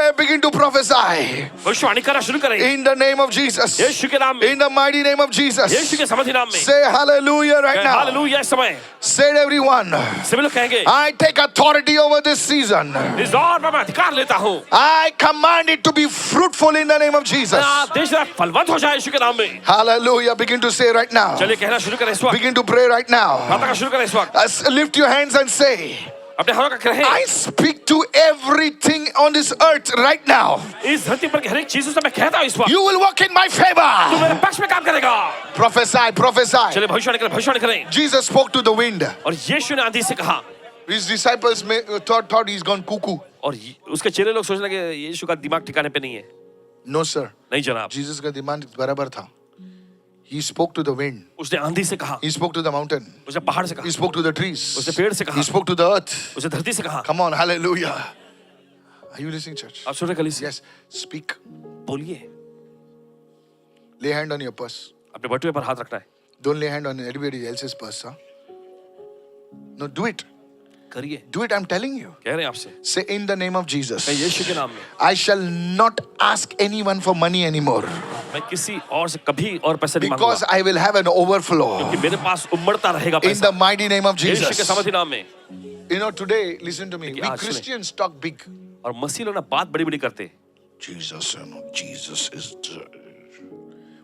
Speaker 1: Hey, begin to prophesy.
Speaker 2: भविष्यवाणी करना शुरू करें
Speaker 1: In the name of Jesus.
Speaker 2: यीशु के नाम में,
Speaker 1: In the mighty name of Jesus.
Speaker 2: यीशु के समर्थी नाम में।
Speaker 1: Say hallelujah right now.
Speaker 2: Hallelujah इस समय
Speaker 1: Say it everyone.
Speaker 2: सभी लोग कहेंगे,
Speaker 1: I take authority over this season.
Speaker 2: इस दौर में मैं अधिकार लेता हूँ,
Speaker 1: I command it to be fruitful in the name of Jesus.
Speaker 2: देश फलवंत हो जाए यीशु के नाम में।
Speaker 1: Hallelujah. Begin to say right now.
Speaker 2: चलिए कहना शुरू करें इस वक्त,
Speaker 1: Begin to pray right now.
Speaker 2: प्रार्थना का शुरू करें इस वक्त,
Speaker 1: Lift your hands and say,
Speaker 2: अपने हाथों का कहें,
Speaker 1: I speak to everything on this earth right now.
Speaker 2: इस धरती पर हर एक चीज से मैं कहता हूँ इस वक्त,
Speaker 1: You will work in my
Speaker 2: तू
Speaker 1: favor.
Speaker 2: मेरे पक्ष में काम करेगा।
Speaker 1: Prophesy, prophesy.
Speaker 2: चलिए भविष्यवाणी करें, भविष्यवाणी करें।
Speaker 1: Jesus spoke to the wind.
Speaker 2: और यीशु ने आंधी से कहा,
Speaker 1: His disciples thought he's gone cuckoo.
Speaker 2: और उसके चेले लोग सोचने लगे यीशु का दिमाग ठिकाने पे नहीं है।
Speaker 1: No, sir.
Speaker 2: नहीं जनाब,
Speaker 1: Jesus का दिमाग बराबर था. He spoke to the wind.
Speaker 2: उसने आंधी से कहा,
Speaker 1: He spoke to the mountain.
Speaker 2: उसने पहाड़ से कहा,
Speaker 1: He spoke to the trees.
Speaker 2: उसने पेड़ से कहा,
Speaker 1: He spoke to the earth.
Speaker 2: उसने धरती से कहा।
Speaker 1: Come on, hallelujah. Are you listening, church?
Speaker 2: आप सुन रहे कलीसिया?
Speaker 1: Yes. Speak.
Speaker 2: बोलिए,
Speaker 1: Lay hand on your purse.
Speaker 2: अपने बटुए पर हाथ रखना है,
Speaker 1: Don't lay hand on anybody else's purse, huh? No, do it.
Speaker 2: करिए,
Speaker 1: Do it, I'm telling you.
Speaker 2: कह रहे हैं आपसे,
Speaker 1: Say in the name of Jesus.
Speaker 2: मैं यीशु के नाम में,
Speaker 1: I shall not ask anyone for money anymore
Speaker 2: मैं किसी और से कभी और पैसे नहीं
Speaker 1: because
Speaker 2: मांगूंगा,
Speaker 1: I will have an overflow
Speaker 2: क्योंकि मेरे पास उमड़ता रहेगा
Speaker 1: in
Speaker 2: पैसा।
Speaker 1: the mighty name of
Speaker 2: यीशु के
Speaker 1: Jesus.
Speaker 2: समर्थी नाम में।
Speaker 1: You know, today, listen to me.
Speaker 2: देखिए,
Speaker 1: We
Speaker 2: आज सुने।
Speaker 1: Christians talk big.
Speaker 2: और मसीह लोग ना बात बड़ी बड़ी करते,
Speaker 1: Jesus, you know, Jesus is.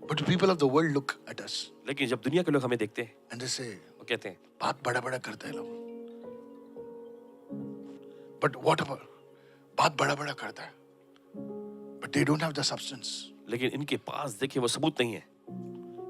Speaker 1: But the people of the world look at us
Speaker 2: लेकिन जब दुनिया के लोग हमें देखते हैं,
Speaker 1: and they say,
Speaker 2: वो कहते हैं,
Speaker 1: बात बड़ा बड़ा करते हैं लोग. But whatever, बात बड़ा बड़ा करता है. But they don't have the substance.
Speaker 2: लेकिन इनके पास देखिए वो सबूत नहीं है।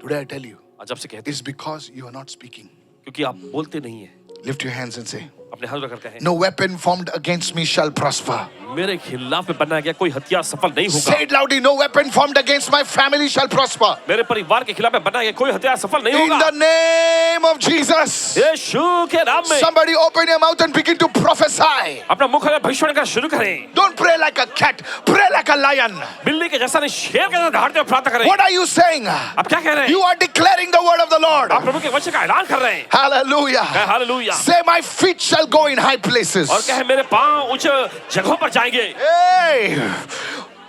Speaker 1: Today I tell you,
Speaker 2: आज आपसे कहते
Speaker 1: it's because you are not speaking.
Speaker 2: हैं, क्योंकि आप बोलते नहीं है।
Speaker 1: Lift your hands and say,
Speaker 2: अपने हाथ रखकर कहें,
Speaker 1: no weapon formed against me shall prosper.
Speaker 2: मेरे खिलाफ में बनाया गया कोई हथियार सफल नहीं होगा।
Speaker 1: Say it loudly, no weapon formed against my family shall prosper.
Speaker 2: मेरे परिवार के खिलाफ में बनाया गया कोई हथियार सफल नहीं
Speaker 1: In
Speaker 2: होगा।
Speaker 1: the name of Jesus.
Speaker 2: यीशु के नाम में
Speaker 1: Somebody open your mouth and begin to prophesy.
Speaker 2: अपना मुख में भविष्यवाणी करना शुरू करें।
Speaker 1: Don't pray like a cat, pray like a lion.
Speaker 2: बिल्ली के जैसा नहीं, शेर के जैसा दहाड़ते हुए प्रार्थना करें।
Speaker 1: What are you saying?
Speaker 2: आप क्या कह रहे हैं?
Speaker 1: You are declaring the word of the Lord.
Speaker 2: आप प्रभु के वचन का ऐलान कर रहे हैं।
Speaker 1: Hallelujah.
Speaker 2: Hallelujah.
Speaker 1: Say, my feet shall go in high places.
Speaker 2: और कहे मेरे पांव ऊंचे जगहों पर जाएंगे।
Speaker 1: Hey,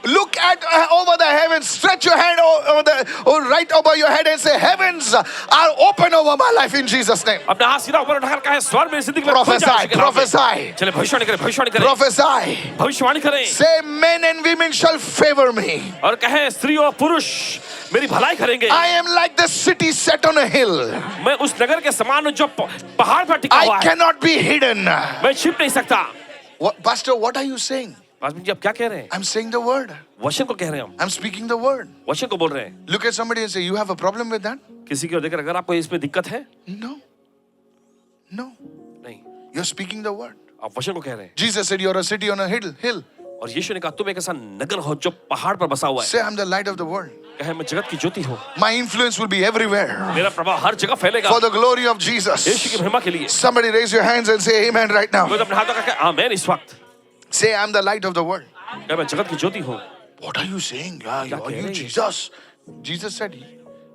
Speaker 1: look at over the heavens. Stretch your hand right over your head and say, heavens are open over my life in Jesus' name.
Speaker 2: अपना हाथ सीधा ऊपर उठाकर कहे स्वर्ग मेरी जिंदगी में खुल
Speaker 1: Prophesy,
Speaker 2: जाए।
Speaker 1: prophesy,
Speaker 2: चलिए भविष्यवाणी करें, भविष्यवाणी करें,
Speaker 1: prophesy.
Speaker 2: भविष्यवाणी करें।
Speaker 1: Say, men and women shall favor me.
Speaker 2: और कहे स्त्री और पुरुष मेरी भलाई करेंगे।
Speaker 1: I am like the city set on a hill.
Speaker 2: मैं उस नगर के समान हूं जो पहाड़ पर टिका हुआ
Speaker 1: I
Speaker 2: है।
Speaker 1: cannot be hidden.
Speaker 2: मैं छिप नहीं सकता।
Speaker 1: Pastor, what are you saying?
Speaker 2: Pastor ji आप क्या कह रहे हैं?
Speaker 1: I'm saying the word.
Speaker 2: वचन को कह रहे हैं हम,
Speaker 1: I'm speaking the word.
Speaker 2: वचन को बोल रहे हैं।
Speaker 1: Look at somebody and say, you have a problem with that?
Speaker 2: किसी की ओर देखकर अगर आपको इसमें दिक्कत है,
Speaker 1: No. No.
Speaker 2: नहीं,
Speaker 1: You're speaking the word.
Speaker 2: आप वचन को कह रहे हैं।
Speaker 1: Jesus said, you're a city on a hill.
Speaker 2: और यीशु ने कहा तुम एक ऐसा नगर हो जो पहाड़ पर बसा हुआ है।
Speaker 1: Say, I'm the light of the world.
Speaker 2: कहे मैं जगत की ज्योति हूँ,
Speaker 1: My influence will be everywhere
Speaker 2: मेरा प्रभाव हर जगह फैलेगा
Speaker 1: for the glory of Jesus.
Speaker 2: यीशु की महिमा के लिए।
Speaker 1: Somebody raise your hands and say amen right now.
Speaker 2: कोई तो अपने हाथों का कहे आमीन इस वक्त।
Speaker 1: Say, I'm the light of the world.
Speaker 2: कहे मैं जगत की ज्योति हूँ।
Speaker 1: What are you saying? Yeah,
Speaker 2: क्या
Speaker 1: are
Speaker 2: कह
Speaker 1: you
Speaker 2: रहे हैं?
Speaker 1: Jesus? Jesus said,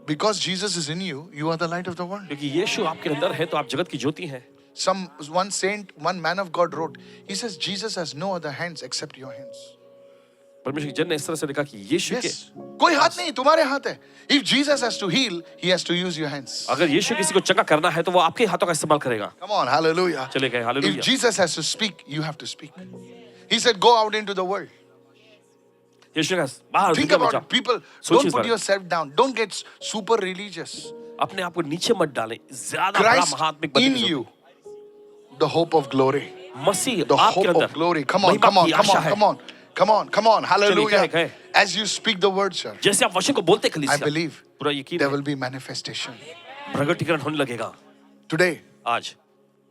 Speaker 1: because Jesus is in you, you are the light of the world.
Speaker 2: क्योंकि यीशु आपके अंदर है तो आप जगत की ज्योति हैं।
Speaker 1: One saint, one man of God wrote, he says, Jesus has no other hands except your hands.
Speaker 2: परमेश्वर के जन ने इस तरह से लिखा कि यीशु के
Speaker 1: Yes. कोई हाथ नहीं, तुम्हारे हाथ है. If Jesus has to heal, he has to use your hands.
Speaker 2: अगर यीशु किसी को चंगा करना है तो वो आपके हाथों का इस्तेमाल करेगा।
Speaker 1: Come on, hallelujah.
Speaker 2: चले गए,
Speaker 1: If
Speaker 2: hallelujah.
Speaker 1: Jesus has to speak, you have to speak. He said, go out into the world.
Speaker 2: यीशु का बाहर
Speaker 1: Think
Speaker 2: दुनिया में
Speaker 1: about
Speaker 2: जाओ।
Speaker 1: it. People,
Speaker 2: सोचिए
Speaker 1: don't
Speaker 2: इस
Speaker 1: put
Speaker 2: बारे में।
Speaker 1: yourself down. Don't get super religious.
Speaker 2: अपने आप को नीचे मत डालें, ज्यादा बड़ा
Speaker 1: Christ
Speaker 2: महात्मिक बनने
Speaker 1: in
Speaker 2: की
Speaker 1: you, the hope of glory.
Speaker 2: Masih
Speaker 1: The
Speaker 2: आपके
Speaker 1: hope
Speaker 2: अंदर
Speaker 1: of glory. Come on,
Speaker 2: महिमा
Speaker 1: come on,
Speaker 2: की
Speaker 1: come
Speaker 2: आशा
Speaker 1: on,
Speaker 2: है।
Speaker 1: come on. Come on, come on. Hallelujah.
Speaker 2: कहे।
Speaker 1: As you speak the word, sir,
Speaker 2: जैसे आप वचन को बोलते
Speaker 1: I
Speaker 2: कलीसिया,
Speaker 1: believe
Speaker 2: पूरा यकीन
Speaker 1: there
Speaker 2: है,
Speaker 1: will be manifestation.
Speaker 2: प्रगटीकरण होने लगेगा।
Speaker 1: Today,
Speaker 2: आज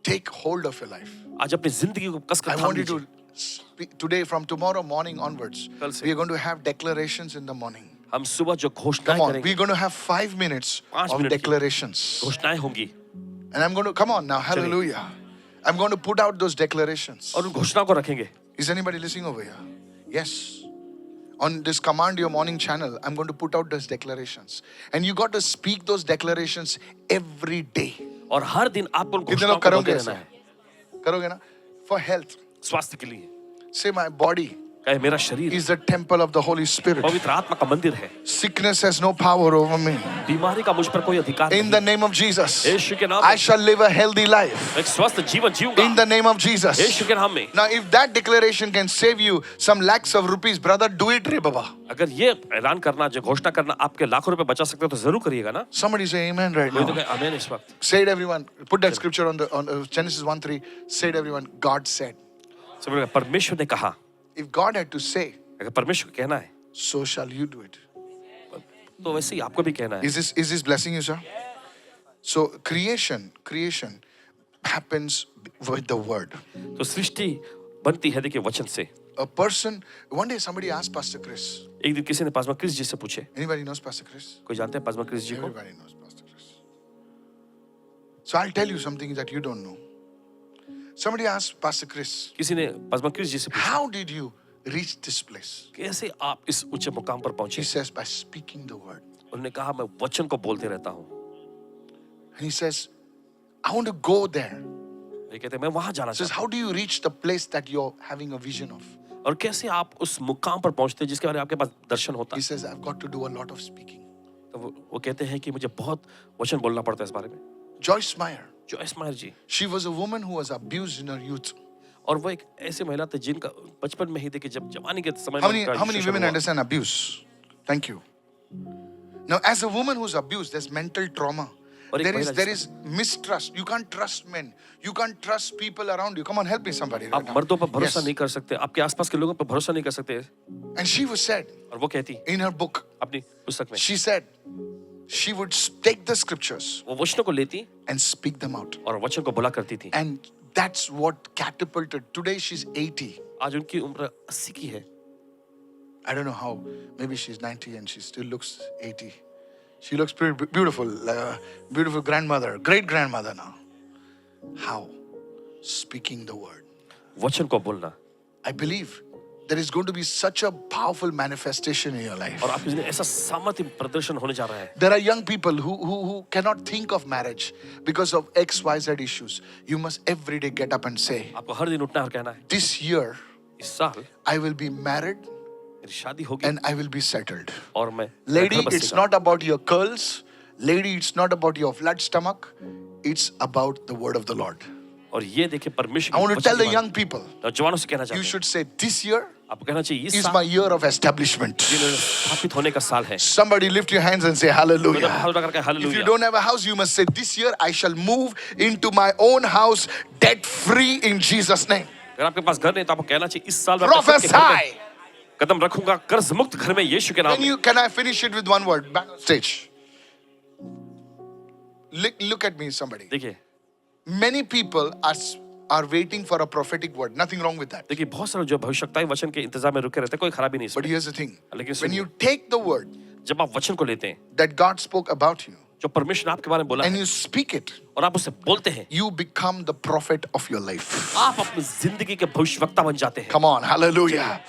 Speaker 1: take hold of your life.
Speaker 2: आज अपनी जिंदगी को कसकर
Speaker 1: I
Speaker 2: थाम
Speaker 1: want you
Speaker 2: लीजिए।
Speaker 1: to speak today from tomorrow morning onwards.
Speaker 2: कल से।
Speaker 1: We are going to have declarations in the morning.
Speaker 2: हम सुबह जो घोषणाएं
Speaker 1: Come on,
Speaker 2: करेंगे,
Speaker 1: we're going to have 5 minutes
Speaker 2: 5
Speaker 1: of
Speaker 2: minute की
Speaker 1: declarations.
Speaker 2: घोषणाएं होंगी
Speaker 1: And I'm going to, come on now, hallelujah. I'm going to put out those declarations.
Speaker 2: और उन घोषणाओं को रखेंगे।
Speaker 1: Is anybody listening over here? Yes. On this Command Your Morning channel, I'm going to put out those declarations. And you got to speak those declarations every day.
Speaker 2: और हर दिन आपको उन
Speaker 1: कितने लोग
Speaker 2: घोषणाओं को
Speaker 1: करोगे
Speaker 2: बोलते
Speaker 1: ऐसा?
Speaker 2: रहना है
Speaker 1: करोगे ना? For health.
Speaker 2: स्वास्थ्य के लिए।
Speaker 1: Say my body
Speaker 2: कहे मेरा शरीर
Speaker 1: is the temple of the Holy Spirit.
Speaker 2: पवित्र आत्मा का मंदिर है।
Speaker 1: Sickness has no power over me.
Speaker 2: बीमारी का मुझ पर कोई अधिकार
Speaker 1: In
Speaker 2: नहीं।
Speaker 1: the name of Jesus,
Speaker 2: यीशु के नाम
Speaker 1: I
Speaker 2: में
Speaker 1: shall live a healthy life.
Speaker 2: एक स्वस्थ जीवन जीऊंगा।
Speaker 1: In the name of Jesus.
Speaker 2: यीशु के नाम में।
Speaker 1: Now, if that declaration can save you some lakhs of rupees, brother, do it, re Baba.
Speaker 2: अगर ये ऐलान करना, जो घोषणा करना आपके लाखों रुपए बचा सकते हो तो जरूर करिएगा ना।
Speaker 1: Somebody say amen right
Speaker 2: कोई तो
Speaker 1: now.
Speaker 2: कहे आमीन इस वक्त।
Speaker 1: Say it, everyone. Put that scripture on Genesis 1:3. Say it, everyone. God said.
Speaker 2: सब लोग परमेश्वर ने कहा।
Speaker 1: If God had to say,
Speaker 2: अगर परमेश्वर को कहना है
Speaker 1: so shall you do it.
Speaker 2: तो वैसे ही आपको भी कहना है।
Speaker 1: Is this blessing you, sir? So creation happens with the word.
Speaker 2: तो सृष्टि बनती है देखिए वचन से।
Speaker 1: A person. One day somebody asked Pastor Chris.
Speaker 2: एक दिन किसी ने पासमा क्रिस जी से पूछे,
Speaker 1: Anybody knows Pastor Chris?
Speaker 2: कोई जानते हैं पासमा क्रिस जी को?
Speaker 1: Everybody knows Pastor Chris. So I'll tell you something that you don't know. Somebody asked Pastor Chris,
Speaker 2: किसी ने पासमा क्रिस जी से पूछा,
Speaker 1: how did you reach this place?
Speaker 2: कैसे आप इस ऊंचे मुकाम पर
Speaker 1: He
Speaker 2: पहुंचे?
Speaker 1: says, by speaking the word.
Speaker 2: उन्होंने कहा मैं वचन को बोलते रहता हूँ।
Speaker 1: And he says, I want to go there.
Speaker 2: ये कहते हैं मैं वहां जाना
Speaker 1: He says,
Speaker 2: चाहता
Speaker 1: how do you reach the place that you're having a vision of?
Speaker 2: हूँ। और कैसे आप उस मुकाम पर पहुंचते हैं जिसके बारे में आपके पास दर्शन होता
Speaker 1: He
Speaker 2: है?
Speaker 1: says, I've got to do a lot of speaking.
Speaker 2: तो वो कहते हैं कि मुझे बहुत वचन बोलना पड़ता है इस बारे में।
Speaker 1: Joyce Meyer,
Speaker 2: Joyce Mayar ji,
Speaker 1: she was a woman who was abused in her youth.
Speaker 2: और वो एक ऐसी महिला थी जिनका बचपन में ही देखिए जब जवानी के समय
Speaker 1: How
Speaker 2: में
Speaker 1: many,
Speaker 2: उनका
Speaker 1: how many
Speaker 2: शोषण
Speaker 1: women
Speaker 2: हुआ।
Speaker 1: understand abuse? Thank you. Now, as a woman who's abused, there's mental trauma.
Speaker 2: और एक महिला
Speaker 1: There is mistrust. You can't trust men. You can't trust people around you. Come on, help me, somebody.
Speaker 2: आप मर्दों पर भरोसा
Speaker 1: Yes.
Speaker 2: नहीं कर सकते, आपके आसपास के लोगों पर भरोसा नहीं कर सकते।
Speaker 1: And she was said
Speaker 2: और वो कहती
Speaker 1: in her book,
Speaker 2: अपनी पुस्तक में,
Speaker 1: she said she would take the scriptures
Speaker 2: वो वचनों को लेती
Speaker 1: and speak them out.
Speaker 2: और वचन को बोला करती थी।
Speaker 1: And that's what catapulted. Today she's 80.
Speaker 2: आज उनकी उम्र 80 की है।
Speaker 1: I don't know how. Maybe she's 90 and she still looks 80. She looks pretty beautiful, like a beautiful grandmother, great grandmother now. How? Speaking the word.
Speaker 2: वचन को बोलना।
Speaker 1: I believe there is going to be such a powerful manifestation in your life.
Speaker 2: और आपके जिंदगी ऐसा सामर्थ्य प्रदर्शन होने जा रहा है।
Speaker 1: There are young people who cannot think of marriage because of XYZ issues. You must every day get up and say,
Speaker 2: आपको हर दिन उठना और कहना है,
Speaker 1: this year
Speaker 2: इस साल
Speaker 1: I will be married
Speaker 2: मेरी शादी होगी
Speaker 1: and I will be settled.
Speaker 2: और मैं
Speaker 1: Lady,
Speaker 2: घर
Speaker 1: it's
Speaker 2: बसेगा।
Speaker 1: not about your curls. Lady, it's not about your flat stomach. It's about the word of the Lord.
Speaker 2: और ये देखिए परमेश्वर
Speaker 1: I
Speaker 2: की
Speaker 1: want to
Speaker 2: वचन
Speaker 1: tell the
Speaker 2: की
Speaker 1: young
Speaker 2: बात।
Speaker 1: people,
Speaker 2: नौजवानों से कहना
Speaker 1: you
Speaker 2: चाहते हैं,
Speaker 1: should say, this year
Speaker 2: आपको कहना चाहिए इस
Speaker 1: is
Speaker 2: साल
Speaker 1: my year of establishment.
Speaker 2: जिन्होंने स्थापित होने का साल है।
Speaker 1: Somebody lift your hands and say
Speaker 2: तो
Speaker 1: hallelujah.
Speaker 2: हाथ उठा करके
Speaker 1: If you
Speaker 2: hallelujah.
Speaker 1: don't have a house, you must say, this year I shall move into my own house debt free in Jesus' name.
Speaker 2: अगर आपके पास घर नहीं तो आपको कहना चाहिए इस साल मैं अपने खुद के घर में
Speaker 1: Prophesy.
Speaker 2: कदम रखूंगा कर्ज मुक्त घर में यीशु के नाम में।
Speaker 1: Can I finish it with one word? Back on stage. Look at me, somebody.
Speaker 2: देखिए
Speaker 1: Many people are waiting for a prophetic word. Nothing wrong with that.
Speaker 2: देखिए बहुत सारे जो भविष्यवक्ताएं वचन के इंतजार में रुके रहते हैं, कोई खराबी नहीं
Speaker 1: But
Speaker 2: इसमें।
Speaker 1: here's the thing.
Speaker 2: लेकिन
Speaker 1: When
Speaker 2: सुनिए,
Speaker 1: you take the word
Speaker 2: जब आप वचन को लेते हैं
Speaker 1: that God spoke about you
Speaker 2: जो परमेश्वर ने आपके बारे में बोला
Speaker 1: and
Speaker 2: है
Speaker 1: you speak it,
Speaker 2: और आप उससे बोलते हैं,
Speaker 1: you become the prophet of your life.
Speaker 2: आप अपनी जिंदगी के भविष्यवक्ता बन जाते हैं।
Speaker 1: Come on, hallelujah.